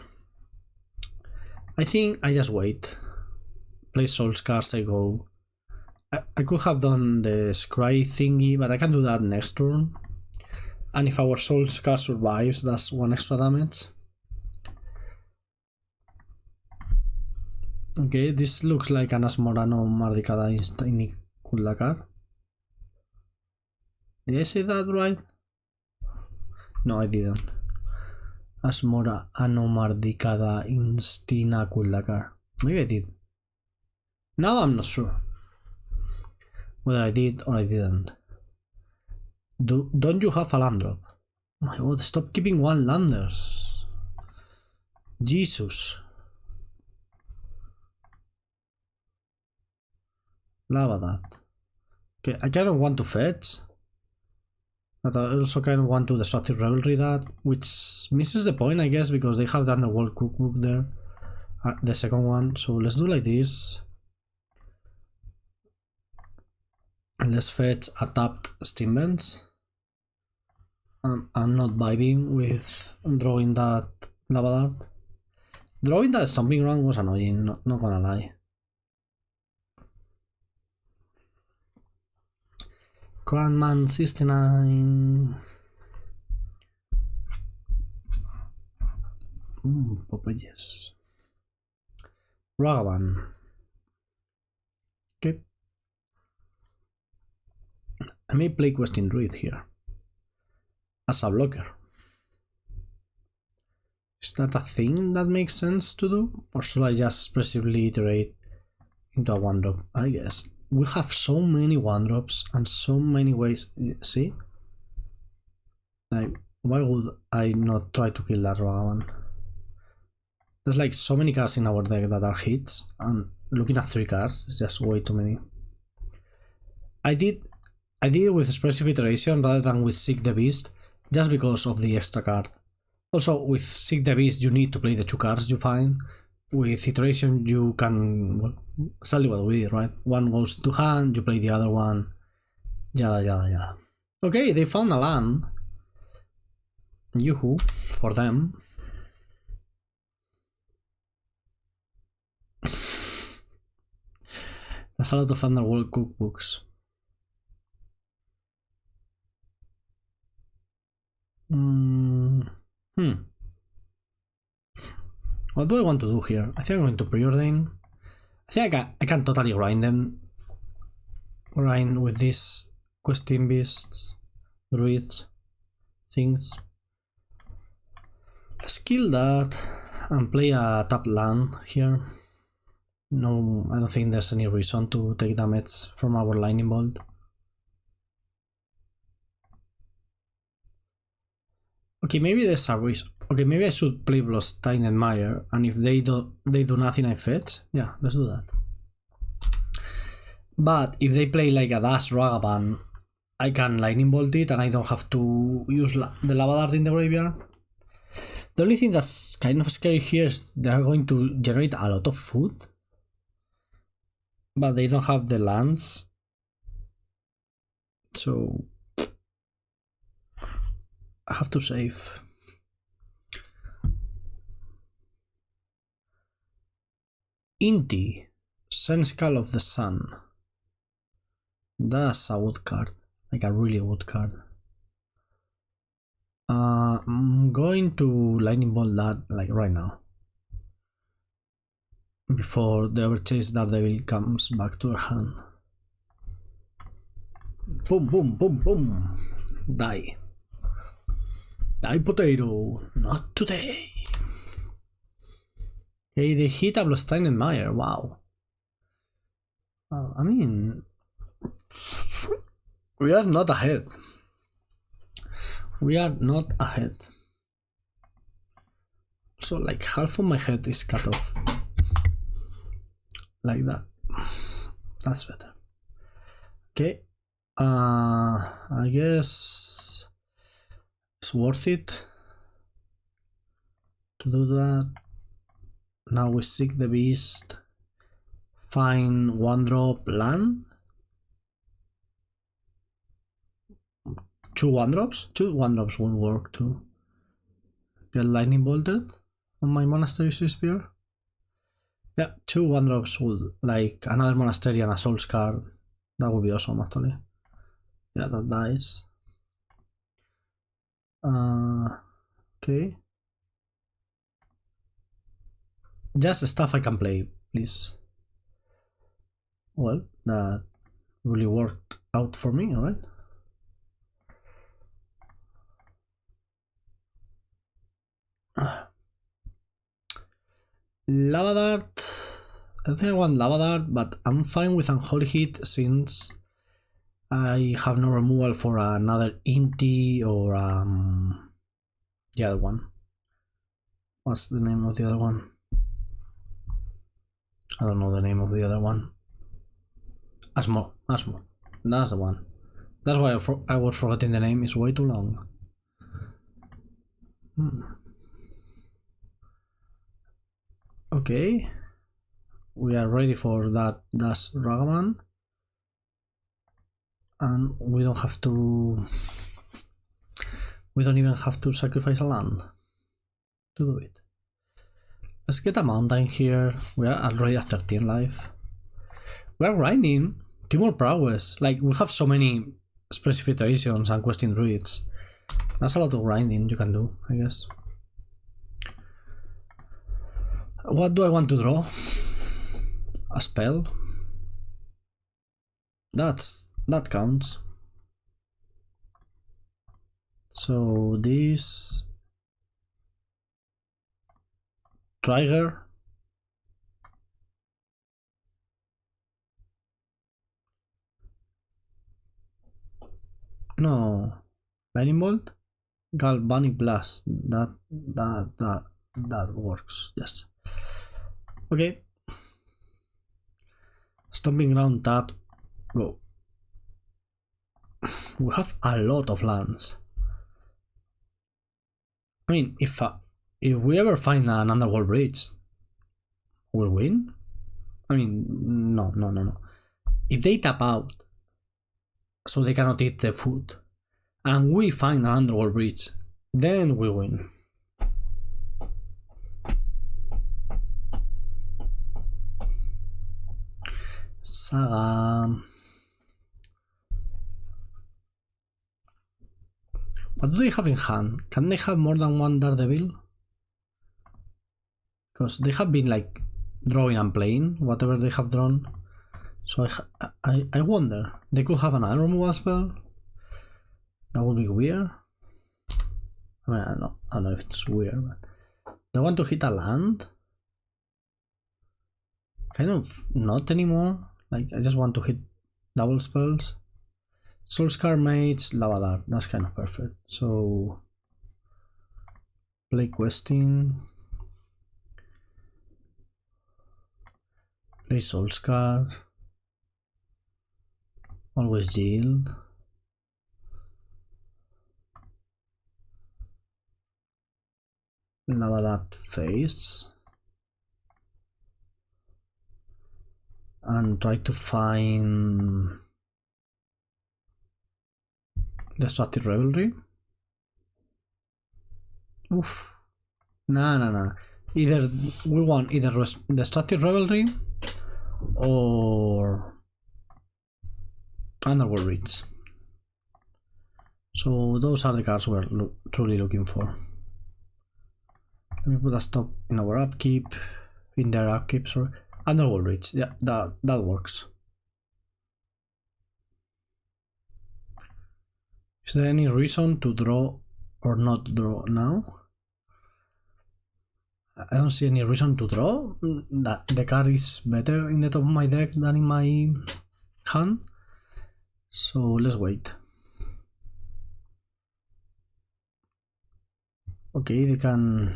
Speaker 1: I think I just wait. Play Soul-Scar, I go. I could have done the Scry thingy, but I can do that next turn. And if our Soul-Scar survives, that's 1 extra damage. Okay, this looks like an Asmorano Mardicada in Kuldakar. Did I say that right? No, I didn't. Asmora Anomardicada Instina Kuldakar. Maybe I did. Now I'm not sure whether I did or I didn't. Don't you have a land drop? Oh my god, stop keeping 1 landers. Jesus. Lava that. Okay, I kind of want to fetch. But I also kind of want to Destructive Revelry that, which misses the point, I guess, because they have the Underworld Cookbook there, the second one. So let's do like this. And let's fetch a tapped Steam Vents. I'm not vibing with drawing that Lava Dart. Drawing that Stomping Ground was annoying, not gonna lie. Grandman 69. Popeyes. Ragavan. Okay. I may play Questing Druid here as a blocker. Is that a thing that makes sense to do? Or should I just expressively iterate into a 1-drop? I guess. We have so many 1-drops and so many ways. See? Like, why would I not try to kill that Ragavan? There's like so many cards in our deck that are hits, and looking at 3 cards is just way too many. I did it with Expressive Iteration rather than with Seek the Beast, just because of the extra card. Also, with Seek the Beast you need to play the 2 cards you find. With Iteration you can, well, exactly what we did, right? One goes to hand, you play the other one, yada yada yada. Okay, they found a land. Yoo-hoo, for them. That's a lot of Underworld cookbooks. What do I want to do here? I think I'm going to Preordain. I think I can totally grind them. Grind with these Questing Beasts, Druids, things. Let's kill that and play a tap land here. No, I don't think there's any reason to take damage from our Lightning Bolt. Okay, maybe there's a reason. Okay, maybe I should play Bloodstained Mire, and if they do nothing, I fetch. Yeah, let's do that. But if they play like a Dash Ragavan, I can Lightning Bolt it and I don't have to use the Lava Dart in the graveyard. The only thing that's kind of scary here is they are going to generate a lot of food, but they don't have the lands, so I have to save. Inti, Skull of the Sun. That's a wood card, like a really wood card. I'm going to Lightning Bolt that like right now, before the Overchase Daredevil comes back to her hand. Boom, boom, boom, boom. Die. Die, potato. Not today. Okay, they hit a Bloodstained Mire. Wow. I mean, we are not ahead. We are not ahead. So like half of my head is cut off. Like that. That's better. Okay. I guess it's worth it to do that. Now we seek the beast, find 1-drop land. 2 1-drops? 2 1-drops won't work too. Get lightning bolted on my Monastery Swiftspear. Yeah, 2 1-drops would, like another Monastery and a Soul-Scar. That would be awesome actually. Yeah, that dies. Okay. Just stuff I can play, please. Well, that really worked out for me, alright? Lava Dart. I don't think I want Lava Dart, but I'm fine with Unholy Heat since I have no removal for another Inti or the other one. What's the name of the other one? I don't know the name of the other one. Asmo. That's the one. That's why I was forgetting the name. It's way too long. Okay. We are ready for that Das Ragaman. And we don't have to... We don't even have to sacrifice a land to do it. Let's get a mountain here. We are already at 13 life. We are grinding. Temur Prowess. Like, we have so many Expressive Iterations and Questing Druids. That's a lot of grinding you can do, I guess. What do I want to draw? A spell? That counts. So this trigger. No. Lightning bolt? Galvanic blast. That works, yes. Okay. Stomping ground, tap, go. We have a lot of lands. I mean, if we ever find an Underworld Breach, we'll win? I mean, no. If they tap out, so they cannot eat the food, and we find an Underworld Breach, then we win. Saga. What do they have in hand? Can they have more than one Daredevil? Because they have been like drawing and playing whatever they have drawn. So I wonder. They could have another removal spell. That would be weird. I mean, I don't know if it's weird, but they want to hit a land. Kind of not anymore. Like I just want to hit double spells. Soul-Scar Mage, Lava Dart. That's kind of perfect. So play Questing. Play Soul-Scar. Always yield. Lava Dart face. And try to find Destructive Revelry. Oof. Nah. Either we want either Destructive Revelry or Underworld Breach. So those are the cards we're truly looking for. Let me put a stop in our upkeep, in their upkeep, sorry. Underworld Breach, yeah, that works. Is there any reason to draw or not draw now? I don't see any reason to draw. The card is better in the top of my deck than in my hand. So let's wait. Okay, they can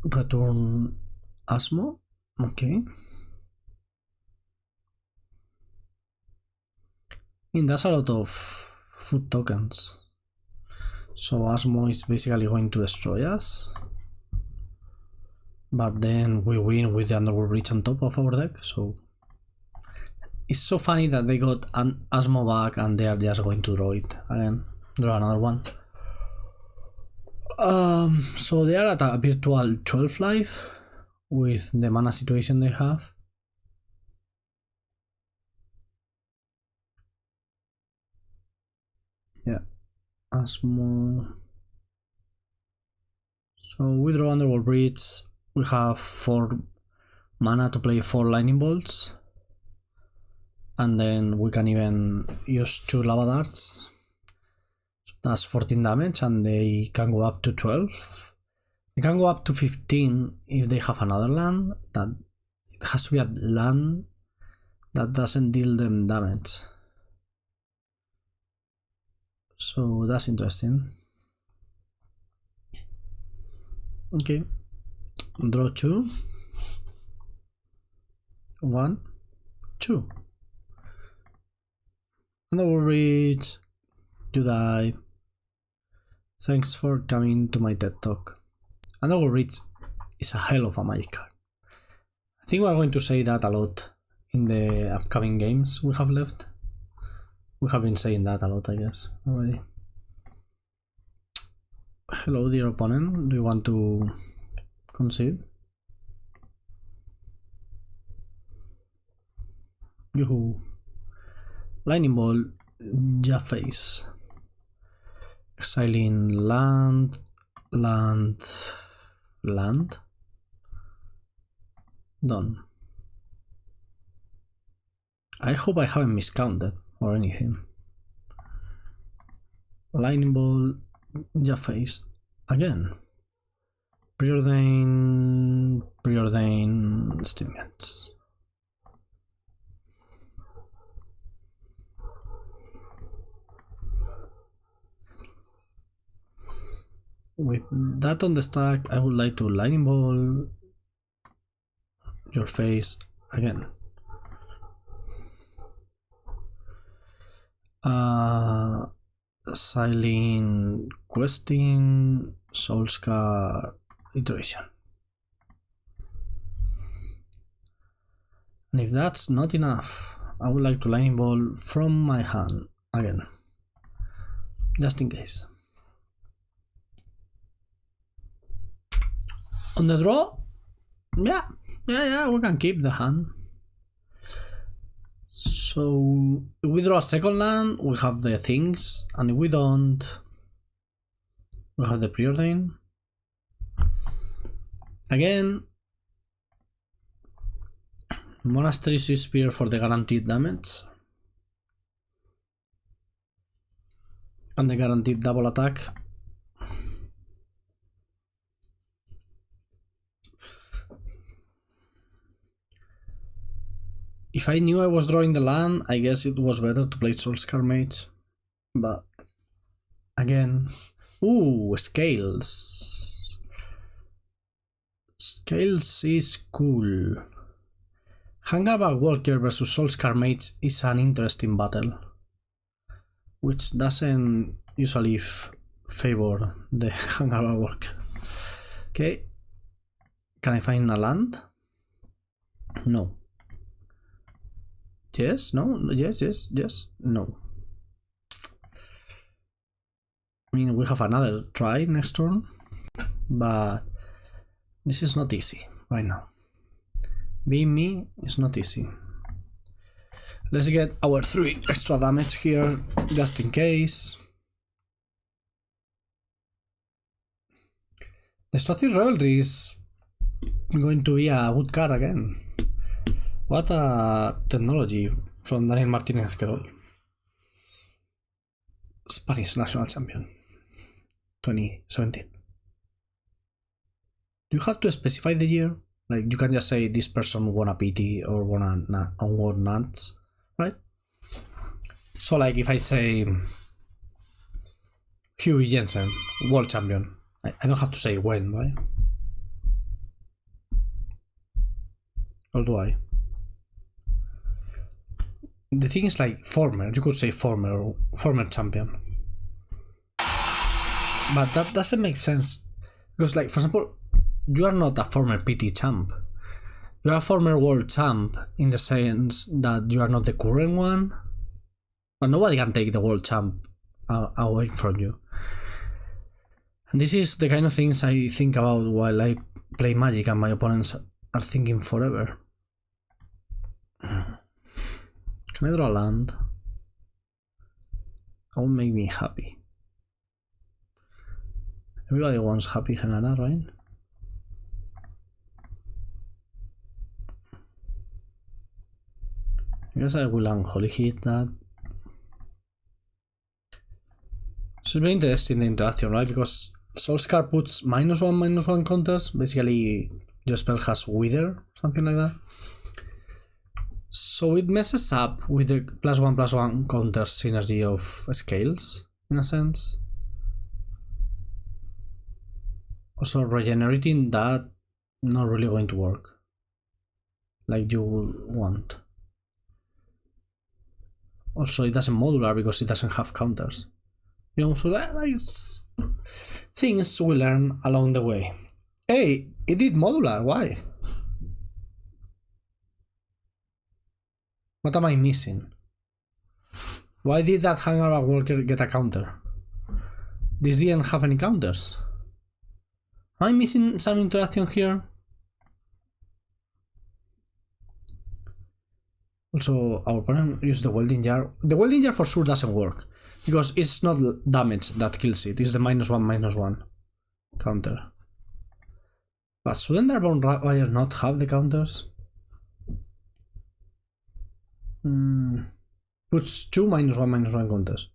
Speaker 1: return Asmo. Okay. mean, that's a lot of food tokens. So Asmo is basically going to destroy us. But then we win with the Underworld Breach on top of our deck, so... It's so funny that they got an Asmo back and they are just going to draw it again. Draw another one. So they are at a virtual 12 life with the mana situation they have. Yeah, Asmo. So we draw Underworld Breach. We have 4 mana to play 4 lightning bolts. And then we can even use 2 lava darts. That's 14 damage and they can go up to 12. They can go up to 15 if they have another land. That it has to be a land that doesn't deal them damage. So that's interesting. Okay. Draw 2. 1, 2. Underworld Breach. You die. Thanks for coming to my TED Talk. Underworld Breach is a hell of a magic card. I think we are going to say that a lot in the upcoming games we have left. We have been saying that a lot, I guess, already. Hello, dear opponent. Do you want to concede? Yoo-hoo. Lightning Ball, Jaface. Exiling land. Done. I hope I haven't miscounted or anything. Lightning Ball, Jaface again. Preordain, Stimulants. With that on the stack, I would like to Lightning Ball your face again. Silent Questing, Soul-Scar Iteration. And if that's not enough, I would like to Lightning Ball from my hand again, just in case. On the draw, yeah, we can keep the hand. So if we draw a second land, we have the things, and if we don't, we have the Preordain. Again, Monastery Swiftspear for the guaranteed damage. And the guaranteed double attack. If I knew I was drawing the land, I guess it was better to play Soul-Scar Mage. But again, ooh, Scales. Scales is cool. Hangarback Walker versus Soul-Scar Mage is an interesting battle, which doesn't usually favor the Hangarback Walker. Okay, can I find a land? No. Yes, no, yes, no. I mean, we have another try next turn, but this is not easy right now. Being me is not easy. Let's get our 3 extra damage here, just in case. Destructive Revelry is going to be a good card again. What a technology from Daniel Martinez Querol. Spanish national champion 2017. Do you have to specify the year? Like, you can just say this person won a PT or won nuts, right? So like if I say Hughie Jensen, world champion, I don't have to say when, right? Or do I? the thing is like former, you could say former champion. But that doesn't make sense. Because like, for example, you are not a former PT champ. You are a former world champ in the sense that you are not the current one. But nobody can take the world champ away from you. And this is the kind of things I think about while I play Magic and my opponents are thinking forever. Can I draw a land? That would make me happy. Everybody wants happy jenara, right? I guess I will Unholy Heat that. So it's very interesting the interaction, right? Because Soul-Scar puts -1/-1 counters. Basically, your spell has Wither, something like that. So it messes up with the +1/+1 counter synergy of scales, in a sense. Also, regenerating that, not really going to work like you would want. Also, it doesn't modular because it doesn't have counters. You know, so like things we learn along the way. Hey, it did modular, why? What am I missing? Why did that Hangarback Walker get a counter? This didn't have any counters. Am I missing some interaction here? Also, our opponent used the Welding Jar. The Welding Jar for sure doesn't work. Because it's not damage that kills it, it's the -1/-1 counter. But shouldn't their Bonecrusher not have the counters? Puts 2 -1/-1 counters.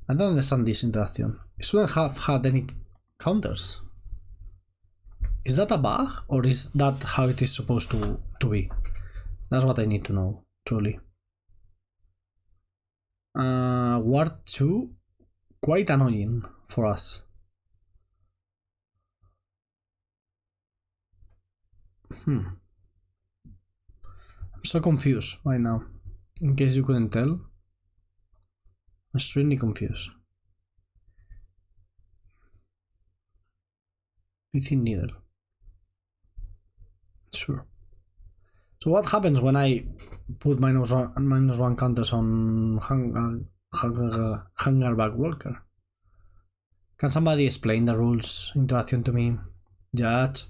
Speaker 1: I don't understand this interaction. It shouldn't have had any counters. Is that a bug, or is that how it is supposed to be? That's what I need to know, truly. Ward 2, quite annoying for us. I'm so confused right now. In case you couldn't tell, I'm extremely confused. Within needle. Sure. So what happens when I put -1 counters on Hangarback Walker? Can somebody explain the rules interaction to me? Judge.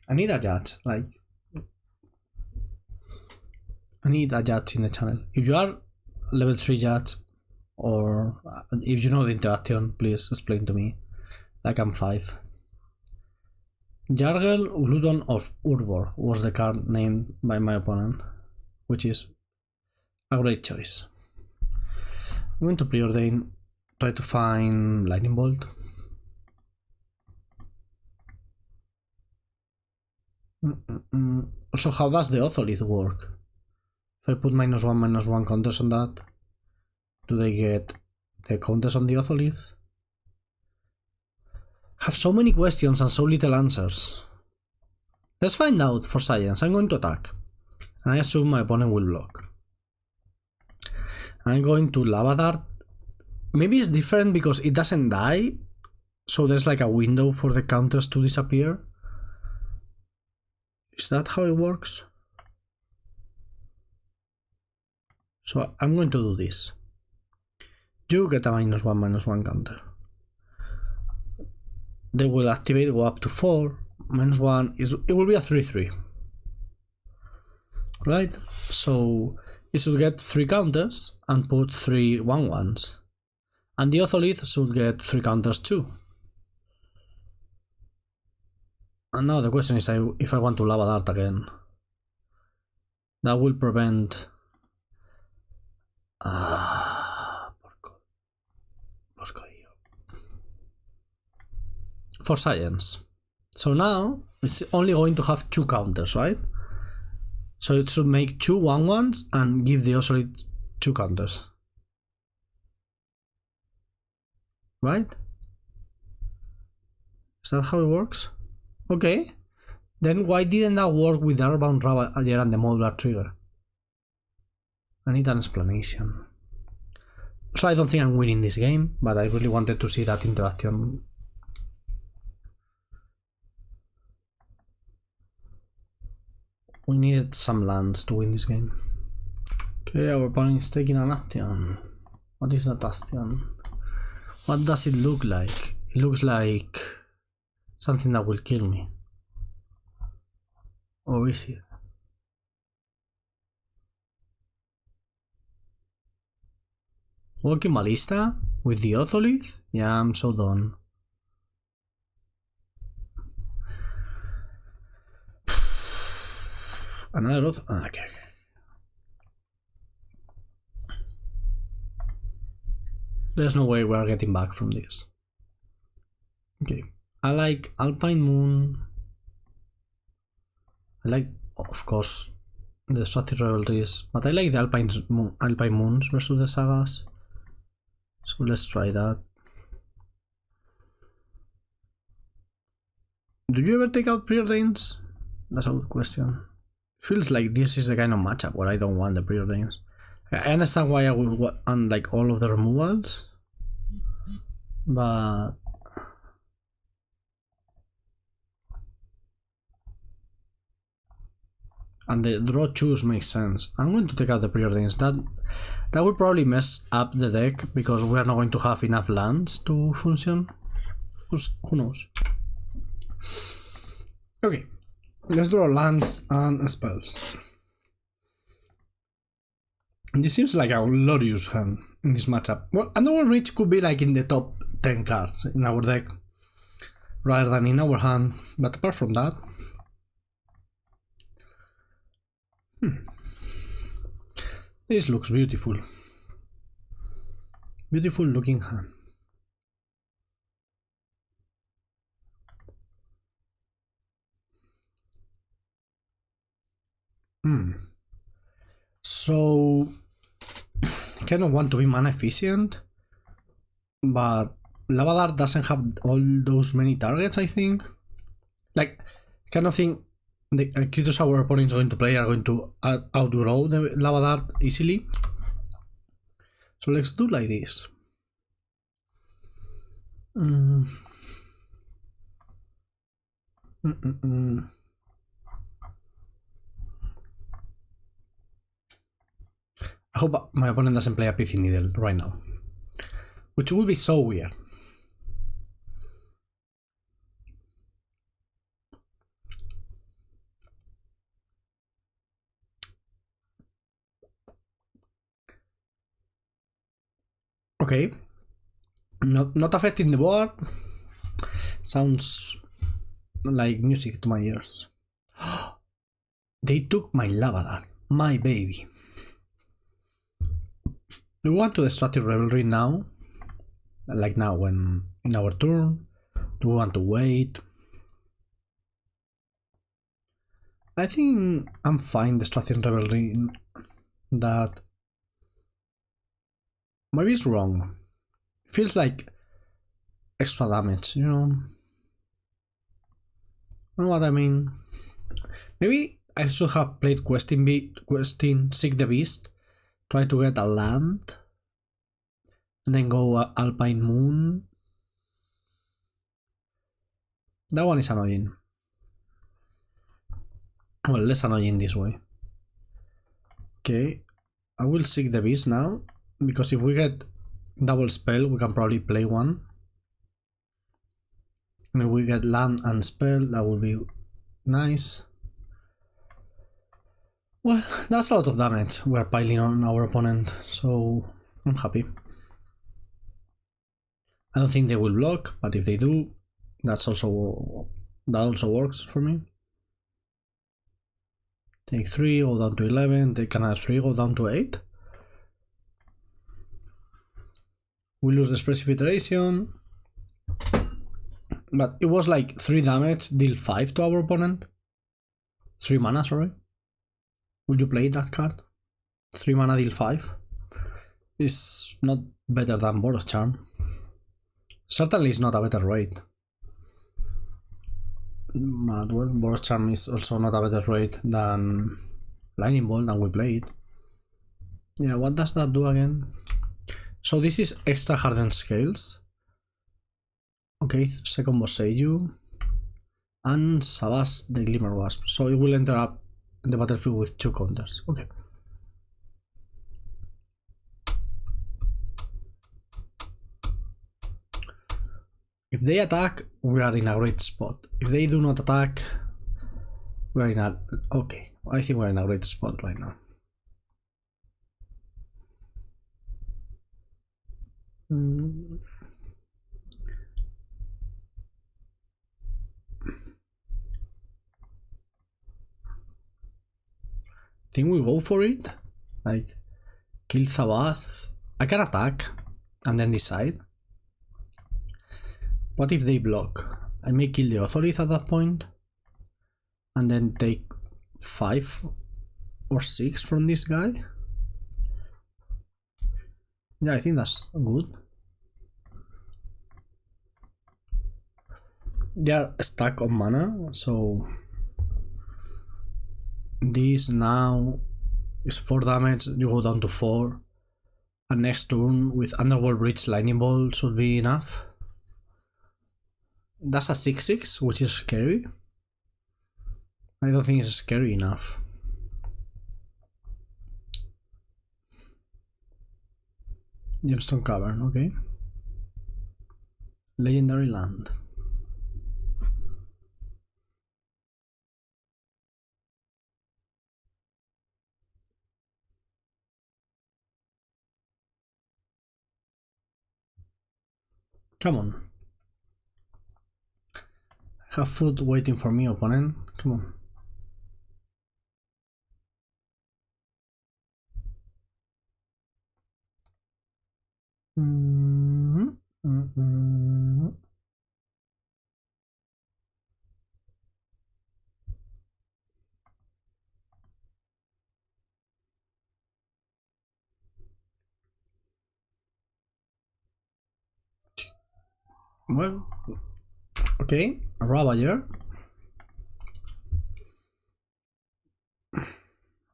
Speaker 1: I need a judge, like I need a judge in the channel. If you are level 3 judge, or if you know the interaction, please explain to me. Like I'm 5. Jargel Uludon of Urbor was the card named by my opponent, which is a great choice. I'm going to Preordain, try to find Lightning Bolt. Also, how does the Otholith work? If I put -1/-1 counters on that, do they get the counters on the Otholith? Have so many questions and so little answers. Let's find out for science. I'm going to attack, and I assume my opponent will block. I'm going to Lava Dart. Maybe it's different because it doesn't die, so there's like a window for the counters to disappear. Is that how it works? So I'm going to do this. You get a -1/-1 counter. They will activate, go up to 4. -1 is, it will be a 3/3. Right? So it should get 3 counters and put 3 1/1s. And the Otholith should get 3 counters too. And now the question is if I want to Lava Dart again. That will prevent... for science. So now it's only going to have 2 counters, right? So it should make 2 1/1s and give the Otholith 2 counters. Right? Is that how it works? Okay. Then why didn't that work with the Airbound Ravager and the modular trigger? I need an explanation. So I don't think I'm winning this game, but I really wanted to see that interaction. We needed some lands to win this game. Okay, our opponent is taking an Action. What is that Action? What does it look like? It looks like something that will kill me. Or is it? Walking Ballista with the Otolith? Yeah, I'm so done. Another Oath? Okay. There's no way we're getting back from this. Okay. I like Alpine Moon. I like, of course, the Destructive Revelries, but I like the Alpine Moons versus the Sagas. So let's try that. Do you ever take out Preordains? That's a good question. Feels like this is the kind of matchup where I don't want the Preordains. I understand why I would want like all of the removals, but and the draw choose makes sense. I'm going to take out the Preordains. That will probably mess up the deck because we are not going to have enough lands to function. Who knows? Okay, let's draw lands and spells. This seems like a glorious hand in this matchup. Well, Underworld Breach could be like in the top 10 cards in our deck rather than in our hand, but apart from that, this looks beautiful. Beautiful looking hand. So I kind of want to be mana efficient, but Lavadar doesn't have all those many targets, I think. Like, kind of think the creatures our opponent is going to play are going to outgrow the Lavadar easily. So let's do like this. I hope my opponent doesn't play a Pithy Needle right now, which would be so weird. Okay, not affecting the board. Sounds like music to my ears. They took my Lavadar, my baby. Do we want to Destructive Revelry now? Like now, when in our turn? Do we want to wait? I think I'm fine Destructive Revelry. That maybe it's wrong. Feels like extra damage, you know? You know what I mean? Maybe I should have played Questing Seek the Beast. Try to get a land. And then go Alpine Moon. That one is annoying. Well, less annoying this way. Okay. I will Seek the Beast now. Because if we get double spell, we can probably play one. And if we get land and spell, that would be nice. Well, that's a lot of damage we're piling on our opponent, so I'm happy. I don't think they will block, but if they do, that also works for me. Take 3, go down to 11, take another 3, go down to 8. We lose the Expressive Iteration, but it was like 3 damage, deal 5 to our opponent. 3 mana, sorry. Would you play that card? 3 mana, deal 5. It's not better than Boros Charm. Certainly it's not a better rate. But well, Boros Charm is also not a better rate than Lightning Bolt, and we played. Yeah, what does that do again? So this is extra hardened scales. Okay, second boss Seiju. And Savas the Glimmer Wasp. So it will enter up the battlefield with 2 counters. Okay. If they attack, we are in a great spot. If they do not attack, we are in a... Okay, I think we're in a great spot right now. Think we go for it? Like, kill Sabath. I can attack and then decide. What if they block? I may kill the Otholith at that point and then take 5 or 6 from this guy. Yeah, I think that's good. They are stuck on mana, so this now is 4 damage, you go down to 4. And next turn with Underworld Breach Lightning Bolt should be enough. That's a 6/6, which is scary. I don't think it's scary enough. Gemstone Cavern, okay. Legendary Land. Come on. Have food waiting for me, opponent. Come on. Well, okay, Ravager.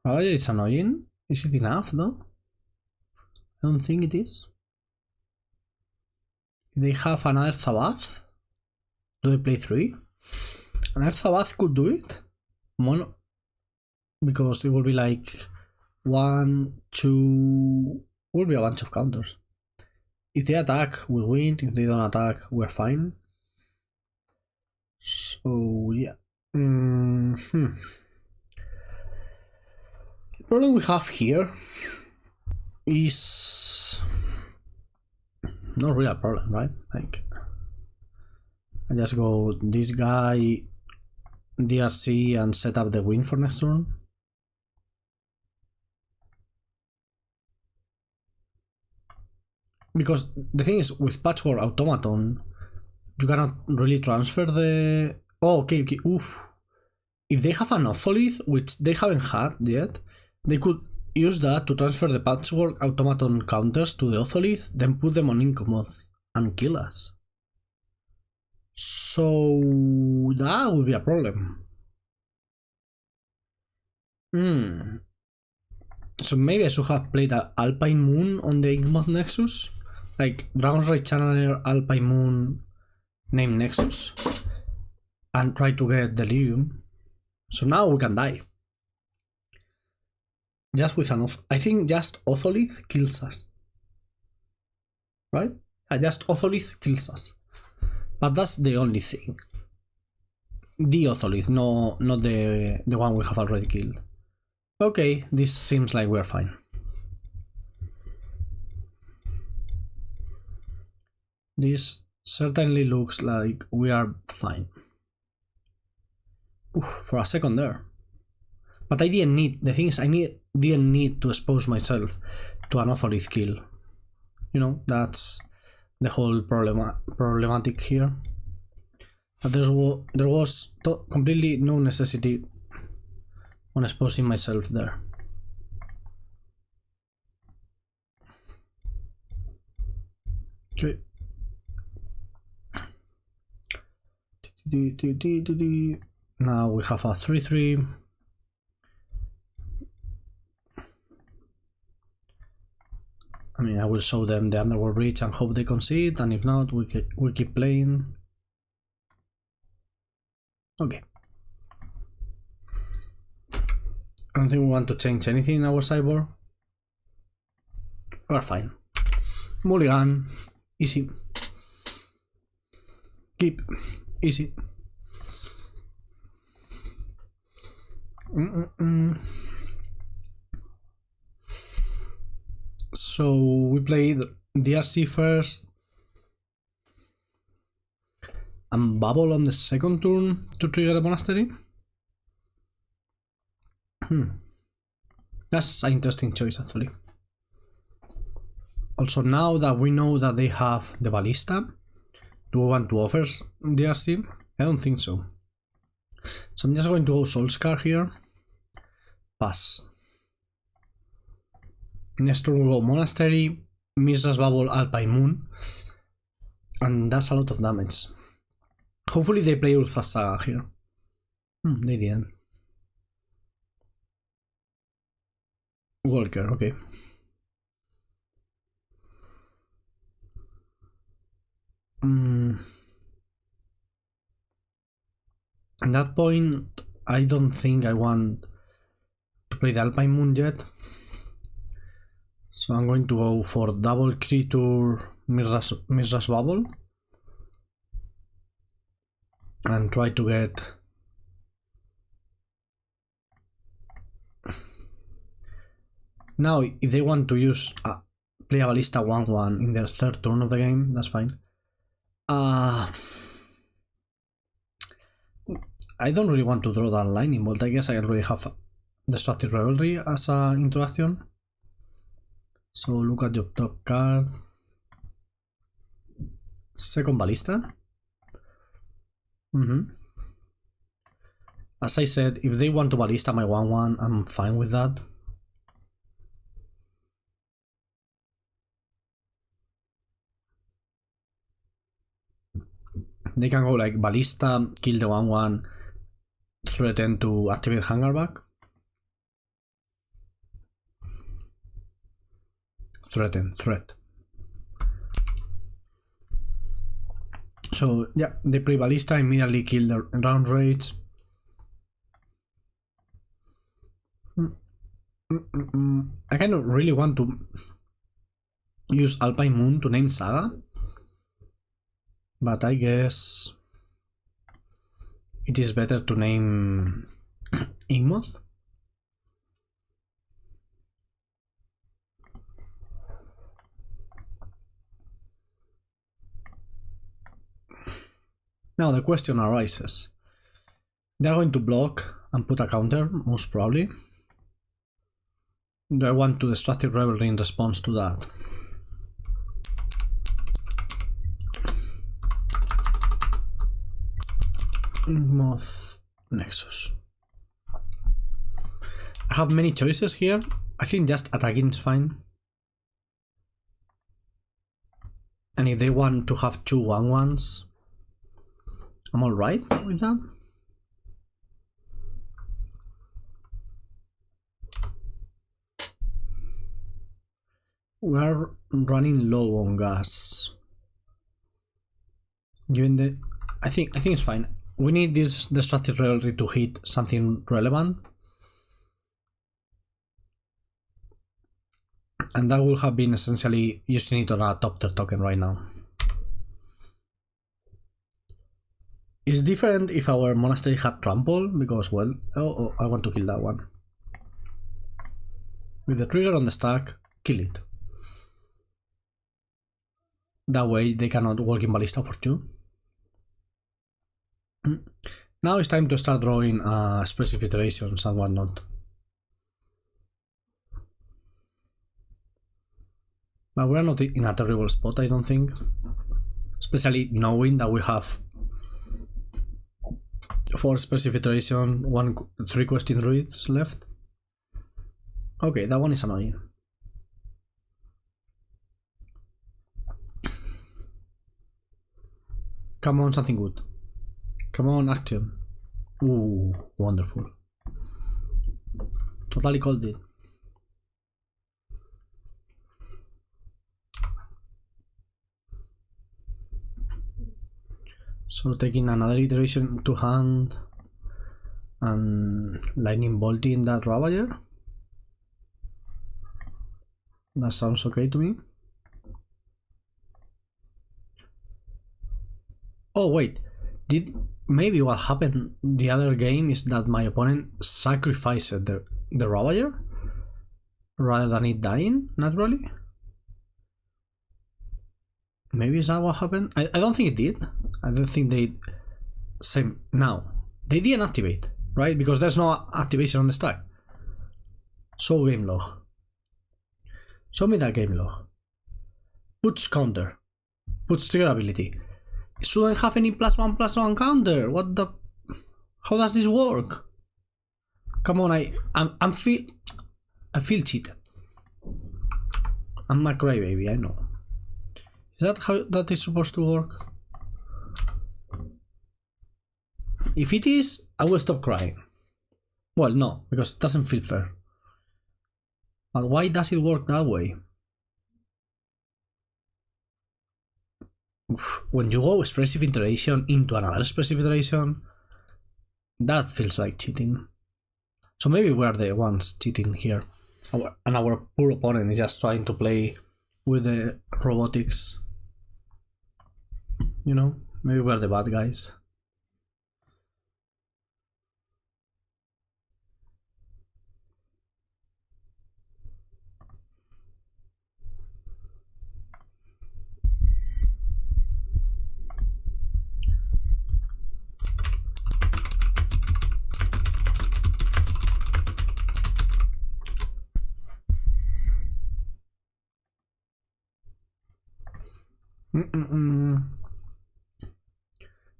Speaker 1: Ravager is annoying. Is it enough though? I don't think it is. They have another Sabath. Do they play 3? Another Sabath could do it. Mono, because it will be like 1, 2. Will be a bunch of counters. If they attack, we win. If they don't attack, we're fine. So yeah. The problem we have here is not really a problem, right? Like, I just go this guy, DRC, and set up the win for next turn. Because the thing is, with Patchwork Automaton, you cannot really transfer the... Oh, okay. Oof. If they have an Otholith, which they haven't had yet, they could use that to transfer the Patchwork Automaton counters to the Otholith, then put them on Incommode and kill us. So that would be a problem. So maybe I should have played an Alpine Moon on the Inkmoth Nexus, like Dragon's Rage Channeler Alpine Moon named Nexus, and try to get Delirium. So now we can die. Just with an I think just Otholith kills us. Right? Just Otholith kills us. But that's the only thing. The Otholith, no, not the one we have already killed. Okay, this seems like we're fine. This certainly looks like we are fine. Oof, for a second there. But I didn't need, the thing is, didn't need to expose myself to an Otholith kill. You know, that's the whole problematic here. But there was completely no necessity on exposing myself there. Okay. Now we have a 3/3. I mean, I will show them the Underworld Breach and hope they concede, and if not, we keep playing. Okay. I don't think we want to change anything in our sideboard. We're fine. Mulligan. Easy. Keep. Easy. So we played DRC first and Bauble on the second turn to trigger the Monastery. That's an interesting choice actually. Also, now that we know that they have the Ballista, do we want to offer DRC? I don't think so. So I'm just going to go Soul-Scar here. Pass. Next turn we'll go Monastery, Mishra's Bauble, Alpine Moon. And that's a lot of damage. Hopefully they play Ultra Saga here. They didn't. Walker, okay. At that point, I don't think I want to play the Alpine Moon yet. So I'm going to go for double creature Mishra's Bauble. And try to get... Now, if they want to use play a Ballista 1/1 in their third turn of the game, that's fine. I don't really want to draw that lightning bolt. I guess I already have Destructive Revelry as an interaction. So look at your top card. Second Ballista. As I said, if they want to Ballista my 1/1, I'm fine with that. They can go like Ballista, kill the 1/1, threaten to activate Hangerback. Threat. So yeah, they play Ballista, immediately kill the round rage. I kind of really want to use Alpine Moon to name Saga, but I guess it is better to name Ingmoth. Now the question arises. They are going to block and put a counter, most probably. Do I want to Destructive Revelry in response to that? Moth Nexus. I have many choices here. I think just attacking is fine. And if they want to have two 1/1s, I'm alright with that. We are running low on gas. Given the, I think it's fine. We need this Destructive Revelry to hit something relevant, and that will have been essentially using it on a top tier token right now. It's different if our monastery had trample, because, well, oh, I want to kill that one. With the trigger on the stack, kill it. That way they cannot walk in Ballista for 2. Now it's time to start drawing Expressive Iterations and whatnot. But we're not in a terrible spot, I don't think. Especially knowing that we have 4 Expressive Iteration, 3 Questing Druids left. Okay, that one is annoying. Come on, something good. Come on, Action. Ooh, wonderful. Totally called it. So taking another iteration to hand and lightning bolting that Ravager. That sounds okay to me. Oh wait, maybe what happened the other game is that my opponent sacrificed the Ravager rather than it dying naturally? Maybe is that what happened? I don't think it did. I don't think they... Same now. They didn't activate, right? Because there's no activation on the stack. Show game log. Show me that game log. Puts counter. Puts trigger ability. It shouldn't have any +1/+1 counter. What the... How does this work? Come on, I feel cheated. I'm a crybaby, I know. Is that how that is supposed to work? If it is, I will stop crying. Well, no, because it doesn't feel fair. But why does it work that way? When you go expressive iteration into another expressive iteration, that feels like cheating. So maybe we're the ones cheating here. And our poor opponent is just trying to play with the robotics. You know, maybe we're the bad guys.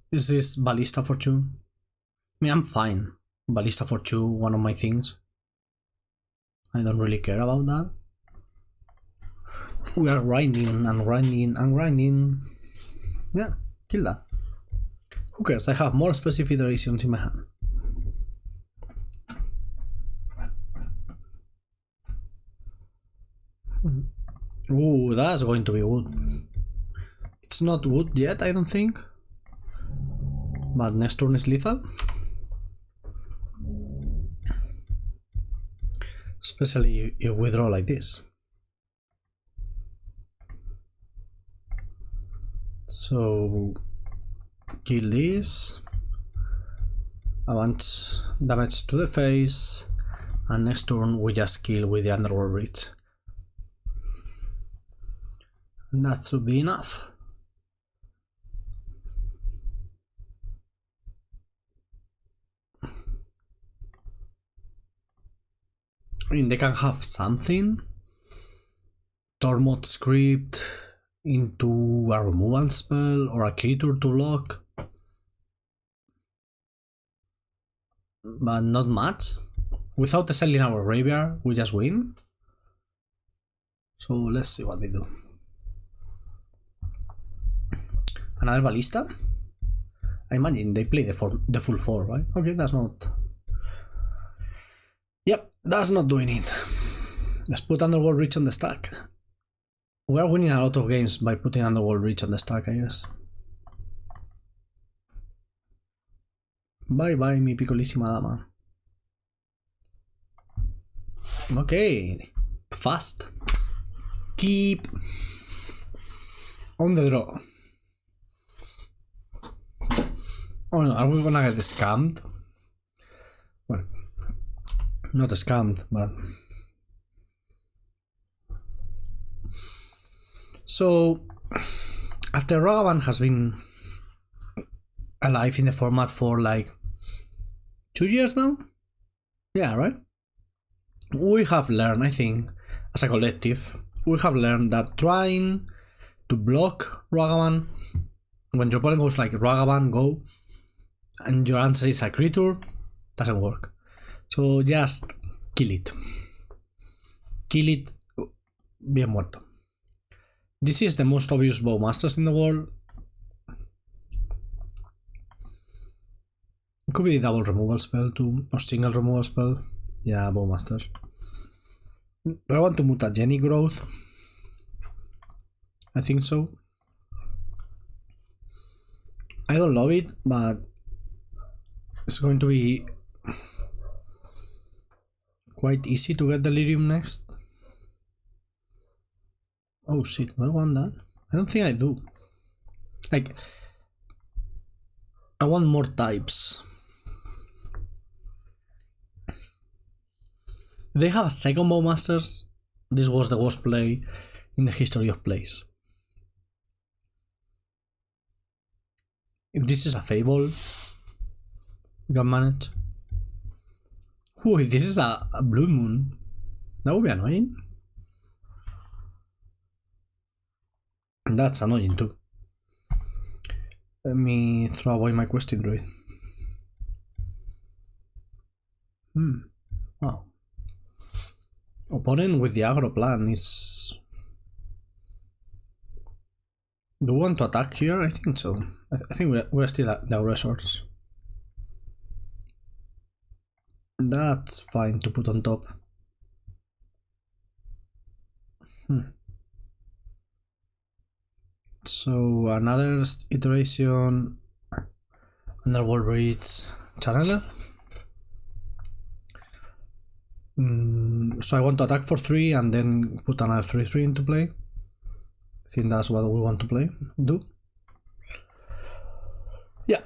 Speaker 1: Is this Ballista for 2? I mean, I'm fine. Ballista for 2, one of my things. I don't really care about that. We are grinding and grinding and grinding. Yeah, kill that. Who cares? I have more specific iterations in my hand. Ooh, that's going to be good. It's not good yet, I don't think. But next turn is lethal. Especially if we draw like this. So kill this. I want damage to the face. And next turn we just kill with the Underworld Breach. And that should be enough. I mean, they can have something. Tormod script into a removal spell or a creature to block. But not much. Without selling our graveyard, we just win. So let's see what they do. Another Ballista? I imagine they play the full 4, right? Okay, that's not... Yep, that's not doing it. Let's put Underworld Breach on the stack. We are winning a lot of games by putting Underworld Breach on the stack, I guess. Bye bye, mi piccolissima dama. Okay, fast. Keep on the draw. Oh no, are we gonna get scammed? Well, not scammed, but... So, after Ragavan has been alive in the format for like 2 years now? Yeah, right? We have learned, I think, as a collective, we have learned that trying to block Ragavan, when your opponent goes like Ragavan, go, and your answer is a creature, doesn't work. So just kill it. Kill it, bien muerto. This is the most obvious Bowmasters in the world. Could be double removal spell too, or single removal spell. Yeah, Bowmasters. Do I want to Mutagenic Growth? I think so. I don't love it, but it's going to be quite easy to get Delirium next. Oh shit, do I want that? I don't think I do. Like, I want more types. If they have a second Bowmasters, this was the worst play in the history of plays. If this is a Fable, we can manage. Ooh, if this is a Blue Moon, that would be annoying. That's annoying too. Let me throw away my Questing Druid. Wow. Opponent with the aggro plan is... Do we want to attack here? I think so. I think we're still at the resource. That's fine to put on top. So another iteration, Underworld Breach, Channeler. So I want to attack for 3 and then put another 3/3 into play. I think that's what we want to do. Yeah.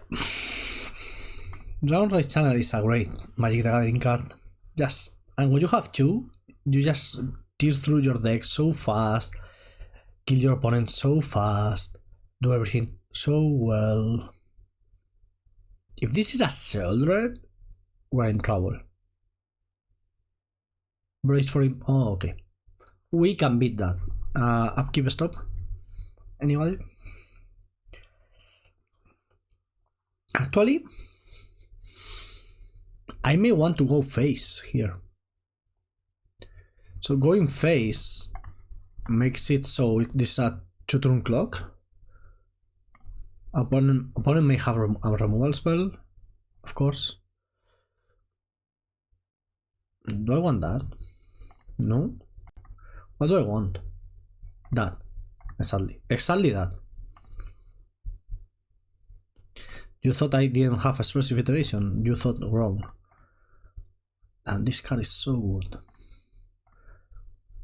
Speaker 1: Dragon's Channel is a great Magic the Gathering card. And when you have 2, you just tear through your deck so fast, kill your opponent so fast, do everything so well. If this is a Sheldred, we're in trouble. Brace for him. Oh, okay. We can beat that. Upkeep stop. Anybody? Actually, I may want to go face here. So going face makes it so this is a 2-turn clock. Opponent may have a removal spell, of course. Do I want that? No. What do I want? That. Exactly that. You thought I didn't have Expressive Iteration. You thought wrong. And this card is so good.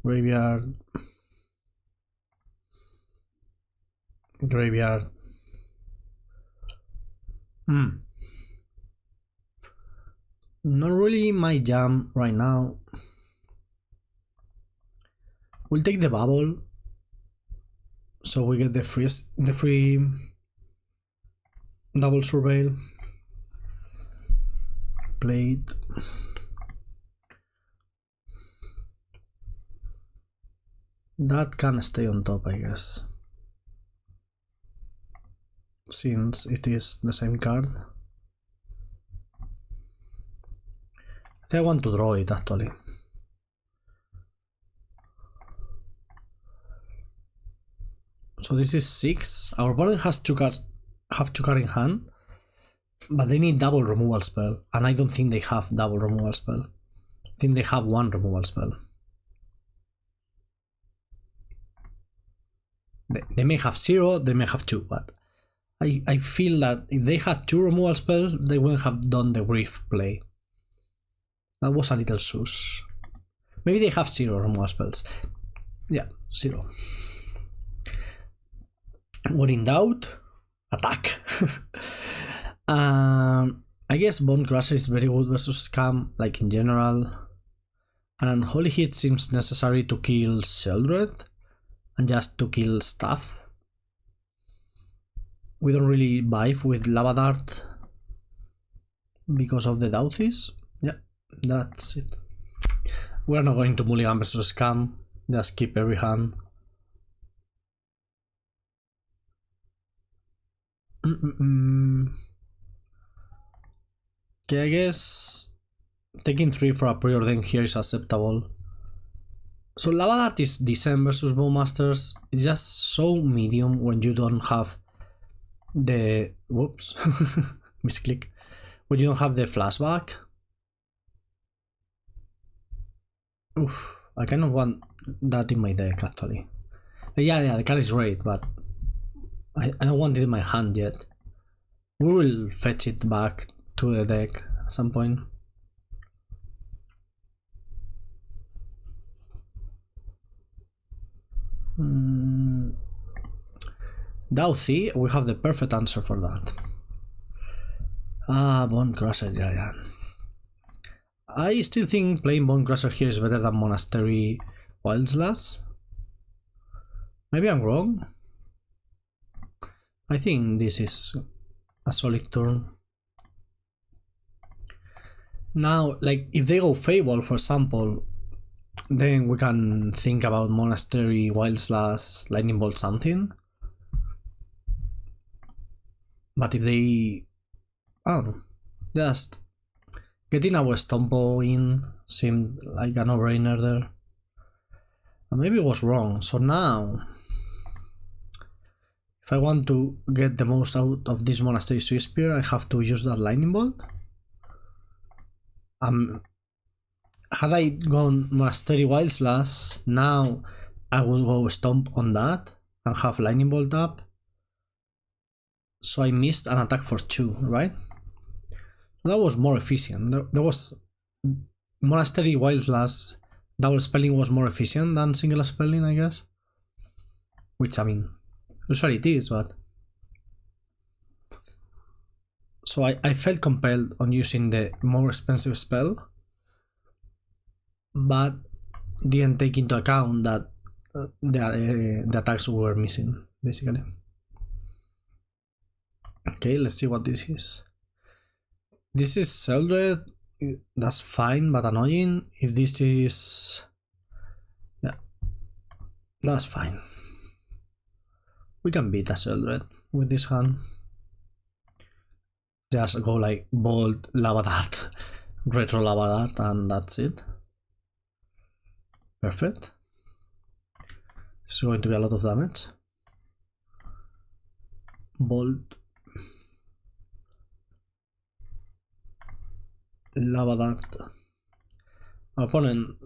Speaker 1: Graveyard. Not really my jam right now. We'll take the Bauble, so we get the free double surveil. Plate. That can stay on top, I guess, since it is the same card. I think I want to draw it actually. So this is 6. Our opponent has 2 cards, in hand, but they need double removal spell, and I don't think they have double removal spell. I think they have 1 removal spell. They may have 0, they may have 2, but I feel that if they had 2 removal spells, they wouldn't have done the Grief play. That was a little sus. Maybe they have 0 removal spells. Yeah, 0. When in doubt, attack. I guess Bonecrusher is very good versus Scam, like in general. And Unholy Heat seems necessary to kill Sheldred and just to kill stuff. We don't really vibe with Lava Dart because of the Douthis. Yeah, that's it. We're not going to mulligan versus Scam, just keep every hand. Okay, I guess taking 3 for a Preordain here is acceptable. So Lava Dart is decent versus Bowmasters. It's just so medium when you don't have the... Whoops. Misclick. But you don't have the flashback? Oof, I kind of want that in my deck actually. Yeah, the card is great, but I don't want it in my hand yet. We will fetch it back to the deck at some point. Doughty, we have the perfect answer for that. Bonecrusher Giant. I still think playing Bonecrusher here is better than Monastery Swiftspear. Maybe I'm wrong. I think this is a solid turn. Now, like, if they go Fable, for example, then we can think about Monastery Swiftspear, Lightning Bolt something. But if they... I don't know. Just getting our Stompo in seemed like a no-brainer there. And maybe it was wrong. So now, if I want to get the most out of this Monastery Swiftspear, I have to use that Lightning Bolt. Had I gone Monastery Swiftspear, now I will go Stomp on that and have Lightning Bolt up. So I missed an attack for 2, right? That was more efficient. There was Monastery Swiftspear, double spelling was more efficient than single spelling, I guess. Which, I mean, usually it is, but... So I felt compelled on using the more expensive spell, but didn't take into account that the attacks were missing, basically. Okay, let's see what this is. This is Sheldred, that's fine but annoying. If this is... yeah, that's fine. We can beat a Sheldred with this hand. Just go like Bolt, Lava Dart, Retro Lava Dart, and that's it. Perfect. It's going to be a lot of damage. Bolt, Lava Dart. Our opponent,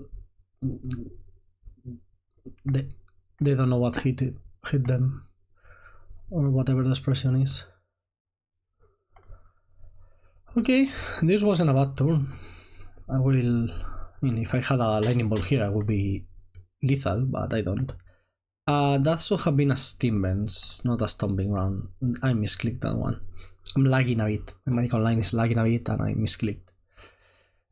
Speaker 1: they don't know what hit them, or whatever the expression is. Okay, this wasn't a bad turn. I mean, if I had a Lightning Bolt here, I would be lethal, but I don't. That should have been a Steam Bench, not a Stomping Ground. I misclicked that one. I'm lagging a bit. My mic online is lagging a bit and I misclicked.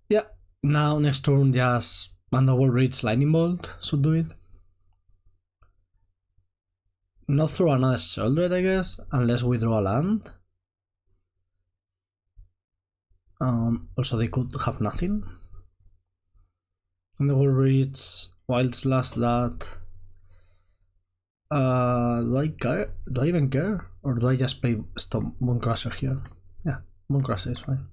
Speaker 1: Yeah, now next turn just Underworld Breach Lightning Bolt should do it. Not through another Sheldred, I guess, unless we draw a land. Also they could have nothing. Underworld Breach, Swiftspear that. Do I care? Do I even care? Or do I just play Bonecrusher here? Yeah, Bonecrusher is fine.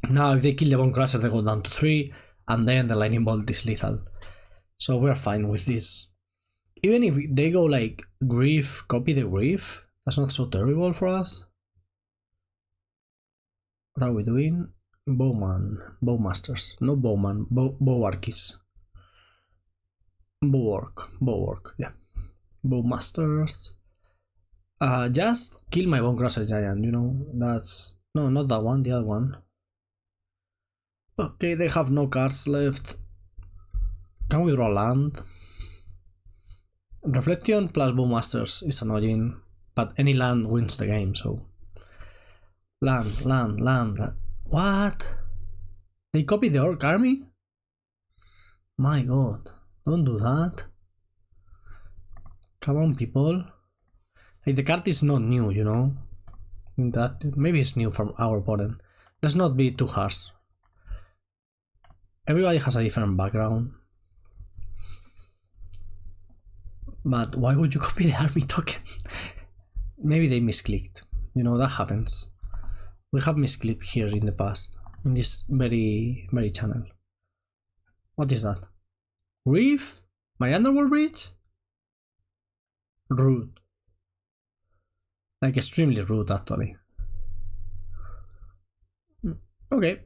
Speaker 1: Now if they kill the Bonecrusher they go down to 3 and then the Lightning Bolt is lethal. So we're fine with this. Even if they go like Grief, copy the Grief, that's not so terrible for us. What are we doing? Bowmasters, no Bowman, Bowarkies. Bulwark, yeah. Bowmasters. Just kill my Bonecrusher Giant, you know, that's... No, not that one, the other one. Okay, they have no cards left. Can we draw land? Reflection plus Bowmasters is annoying, but any land wins the game, so... Land. What? They copied the Orc army? My god. Don't do that. Come on, people. Like, the card is not new, you know? That maybe it's new from our opponent. Let's not be too harsh. Everybody has a different background. But why would you copy the army token? Maybe they misclicked. You know, that happens. We have misclicked here in the past. In this very channel. What is that? Grief? My Underworld Breach? Rude. Like extremely rude actually. Okay.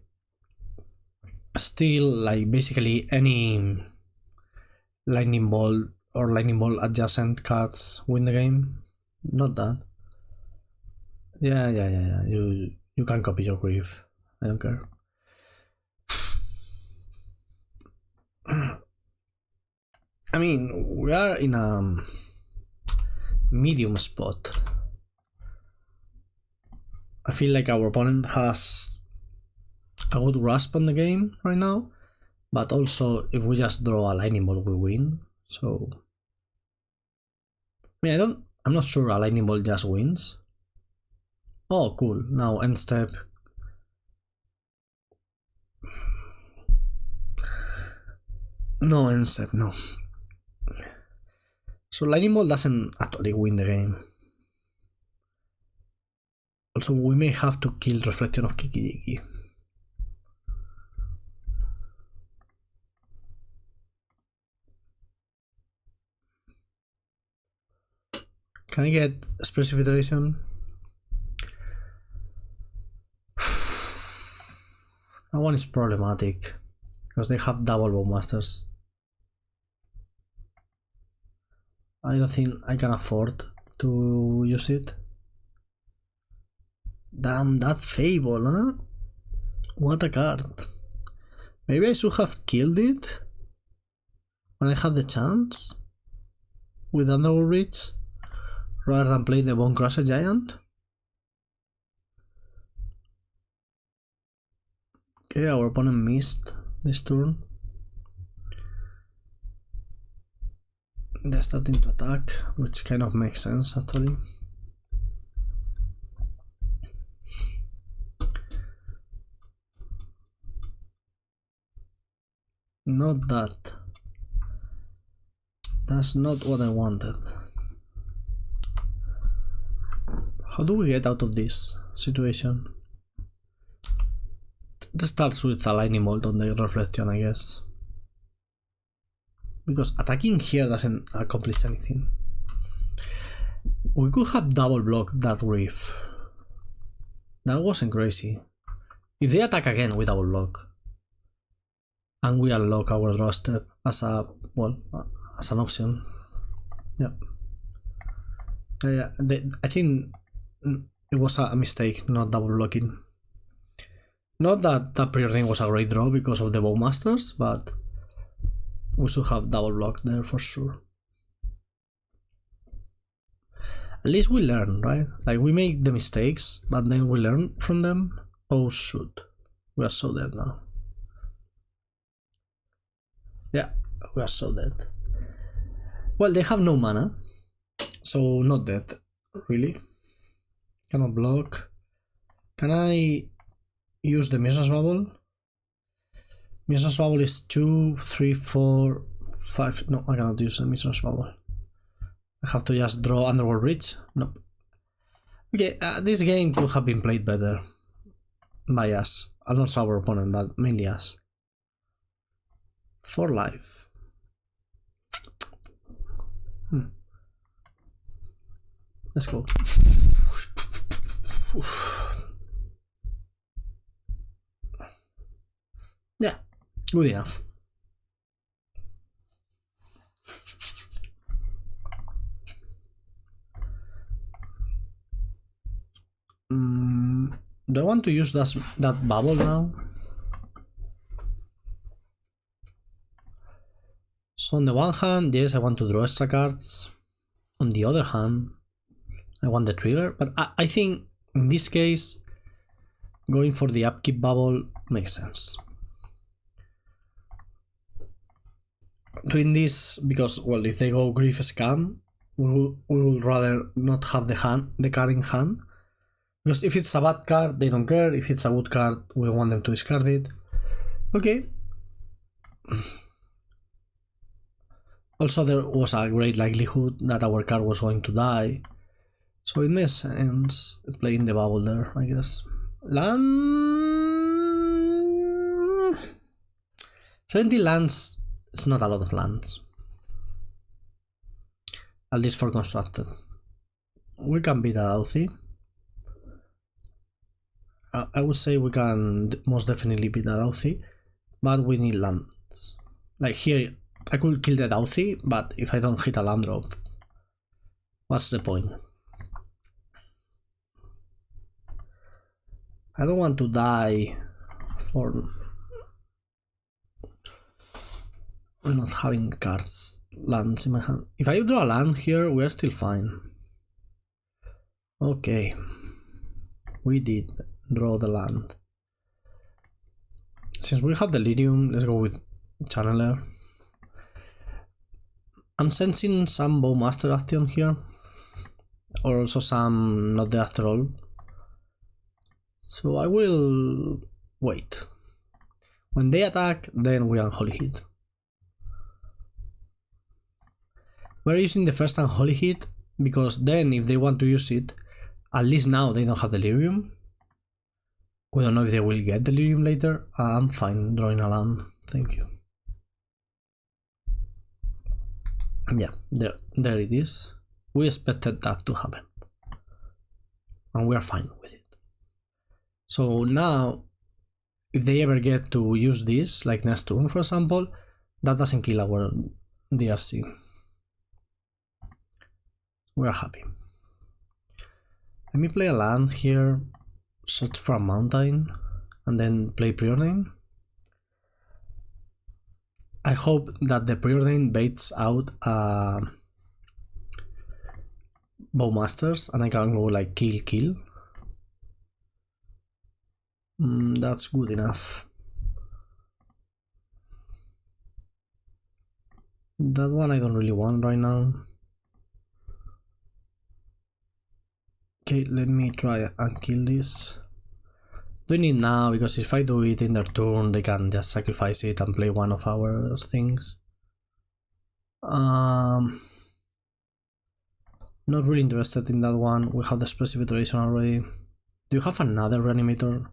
Speaker 1: Still, like basically any lightning bolt or lightning bolt adjacent cards win the game. Not that. Yeah. You can copy your grief. I don't care. I mean, we are in a medium spot. I feel like our opponent has a good grasp on the game right now, but also if we just draw a lightning bolt, we win. So, I mean, I'm not sure a lightning bolt just wins. Oh, cool. Now end step. No end step, no. So lightning bolt doesn't actually win the game. Also, we may have to kill Reflection of Kiki-Jiki. Can I get Expressive Iteration? That one is problematic because they have double Bowmasters. I don't think I can afford to use it. Damn, that Fable, huh? What a card. Maybe I should have killed it when I had the chance with Underworld Breach rather than play the Bonecrusher Giant. Okay, our opponent missed this turn. They're starting to attack, which kind of makes sense actually. Not that. That's not what I wanted. How do we get out of this situation? It starts with a lightning bolt on the Reflection, I guess. Because attacking here doesn't accomplish anything. We could have double blocked that reef. That wasn't crazy. If they attack again, we double block. And we unlock our draw step as a, well, as an option. Yeah. I think it was a mistake not double blocking. Not that the Preordain was a great draw because of the Bowmasters, but we should have double blocked there for sure. At least we learn, right? Like we make the mistakes, but then we learn from them. Oh shoot, we are so dead now. Yeah, we are so dead. Well, they have no mana, so not dead, really. Cannot block. Can I use the Mishra's Bauble? Mishra's Bauble is 2, 3, 4, 5. No, I cannot use the Mishra's Bauble. I have to just draw Underworld Breach. Nope. Okay, this game could have been played better by us. And also our opponent, but mainly us. 4 life. Let's go. Yeah, good enough. Do I want to use that bubble now? So on the one hand, yes, I want to draw extra cards. On the other hand, I want the trigger, but I think in this case, going for the upkeep bubble makes sense. Doing this because, well, if they go Grief Scam, we will rather not have the card in hand. Because if it's a bad card, they don't care. If it's a good card, we want them to discard it. Okay. Also, there was a great likelihood that our card was going to die. So it makes sense playing the bubble there, I guess. Land... 70 lands, it's not a lot of lands. At least for constructed. we can beat Dauthi. I would say we can most definitely beat Dauthi, but we need lands. Like here, I could kill the Dauthi, but if I don't hit a land drop, what's the point? I don't want to die for not having cards, lands in my hand. If I draw a land here, we're still fine. Okay, we did draw the land. Since we have Delirium, let's go with Channeler. I'm sensing some Bowmaster action here, or also some not there after all. So I will wait. When they attack, then we Unholy Heat. We're using the first Unholy Heat because then if they want to use it, at least now they don't have Delirium. We don't know if they will get Delirium later. I'm fine drawing a land, thank you. Yeah, there it is. We expected that to happen. And we are fine with it. So now, if they ever get to use this, like next turn for example, that doesn't kill our DRC. We are happy. Let me play a land here, search for a mountain, and then play Preordain. I hope that the Preordain baits out Bowmasters and I can go like kill. That's good enough. That one I don't really want right now. Okay, let me try and kill this. Doing it now because if I do it in their turn, they can just sacrifice it and play one of our things. Not really interested in that one. We have the Expressive Iteration already. Do you have another Reanimator?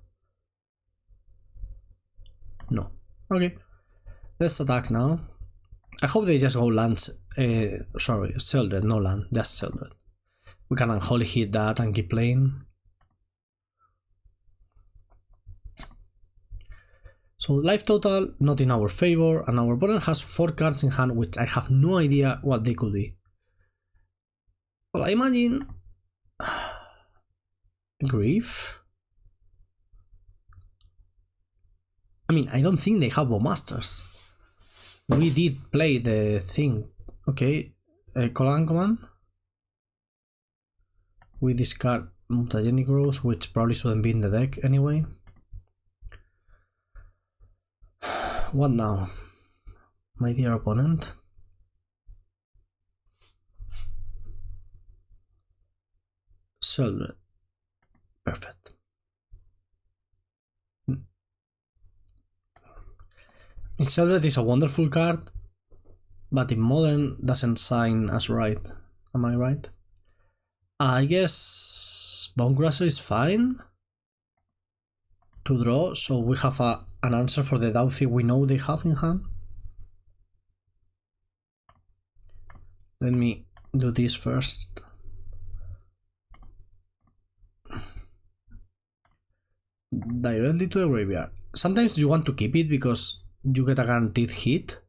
Speaker 1: No. Okay. Let's attack now. I hope they just go lands. Sorry, Sheldred, no land, just Sheldred. We can Unholy Heat that and keep playing. So life total not in our favor, and our opponent has 4 cards in hand, which I have no idea what they could be. Well, I imagine Grief. I mean, I don't think they have Bowmasters. We did play the thing. Okay, Colon Command. We discard Mutagenic Growth, which probably shouldn't be in the deck anyway. What now, my dear opponent? Sheldred. Perfect. Sheldred is a wonderful card, but in Modern doesn't sign as right. Am I right? I guess Bonecrusher is fine to draw, so we have an answer for the Dauthi we know they have in hand. Let me do this first. Directly to the graveyard. Sometimes you want to keep it because you get a guaranteed hit,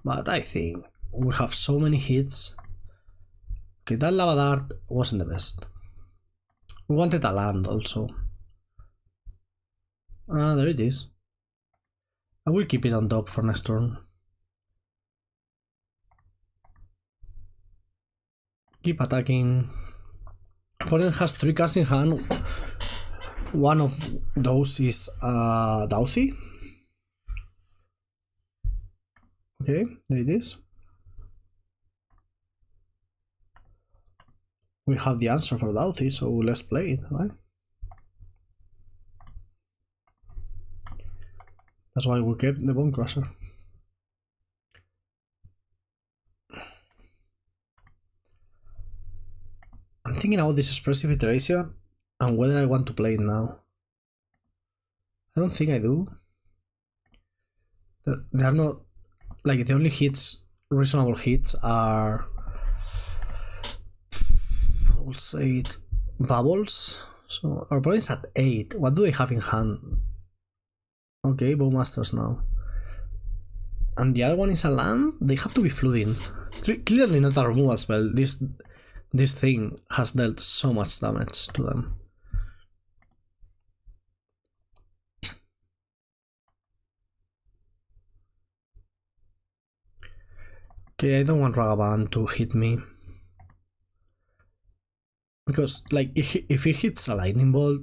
Speaker 1: but I think we have so many hits. Okay, that Lava Dart wasn't the best. We wanted a land also. There it is. I will keep it on top for next turn. Keep attacking. Opponent has 3 cards in hand. One of those is Dauthi. Okay, there it is. We have the answer for Dauthi, so let's play it, right? That's why we kept the Bonecrusher. I'm thinking about this Expressive Iteration and whether I want to play it now. I don't think I do. There are not, like, the only hits, reasonable hits are baubles, 8 baubles. So our opponent's at 8. What do they have in hand? Okay, Bowmasters now. And the other one is a land? They have to be flooding. Clearly not a removal spell. This thing has dealt so much damage to them. Okay, I don't want Ragavan to hit me. Because, like, if he hits a lightning bolt,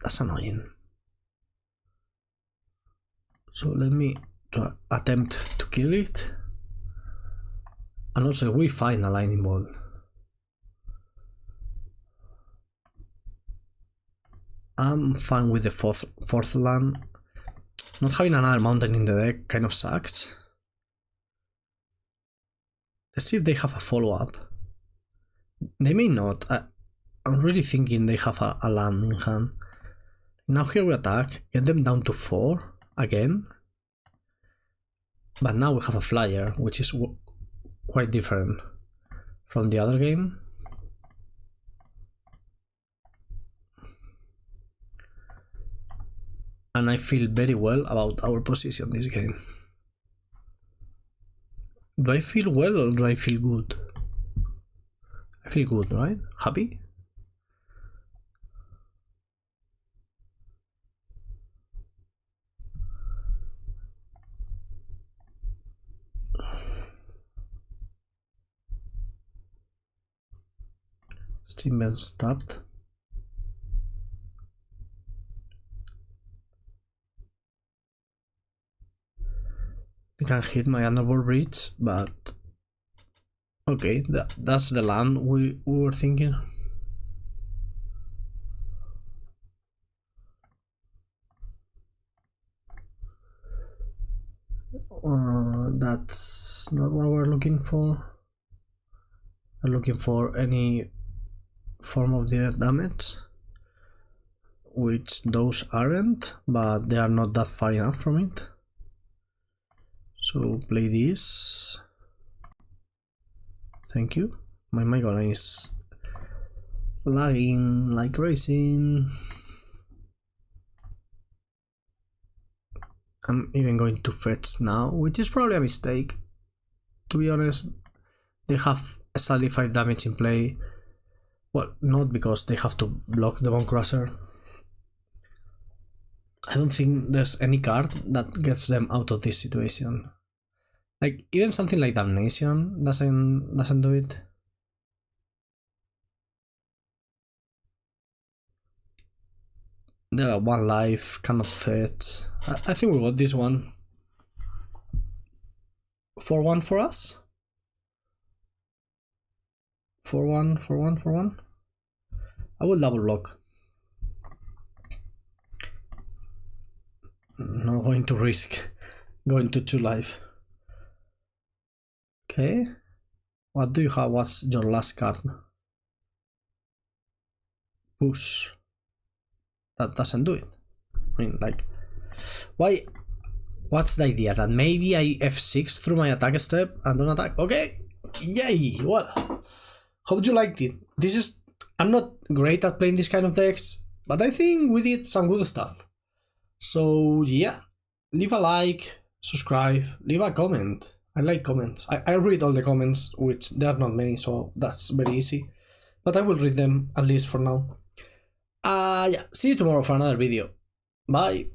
Speaker 1: that's annoying. So let me attempt to kill it. And also, we find a lightning bolt. I'm fine with the fourth land. Not having another mountain in the deck kind of sucks. Let's see if they have a follow-up. They may not. I'm really thinking they have a land in hand. Now here we attack, get them down to 4 again. But now we have a flyer, which is quite different from the other game. And I feel very well about our position this game. Do I feel well or do I feel good? I feel good, right? Happy? Steam stopped. I can hit my Underworld Breach, but okay, that's the land we were thinking. That's not what we're looking for. We're looking for any form of direct damage, which those aren't, but they are not that far enough from it. So play this. Thank you. My Mygolan is lagging like racing. I'm even going to fetch now, which is probably a mistake. To be honest, they have sadly 5 damage in play. Well, not because they have to block the Bonecrusher. I don't think there's any card that gets them out of this situation. Like, even something like Damnation doesn't do it. They're at 1 life, cannot fetch. I think we got this one. 4-1 for us? 4-1, 4-1, 4-1. I will double block. Not going to risk going to 2 life. Okay. What do you have? What's your last card? Push. That doesn't do it. I mean, like, why? What's the idea? That maybe I F6 through my attack step and don't attack? Okay. Yay. Well, hope you liked it. I'm not great at playing this kind of decks, but I think we did some good stuff. So yeah, leave a like, subscribe, leave a comment. I like comments. I read all the comments, which there are not many, so that's very easy. But I will read them, at least for now. Yeah, see you tomorrow for another video. Bye.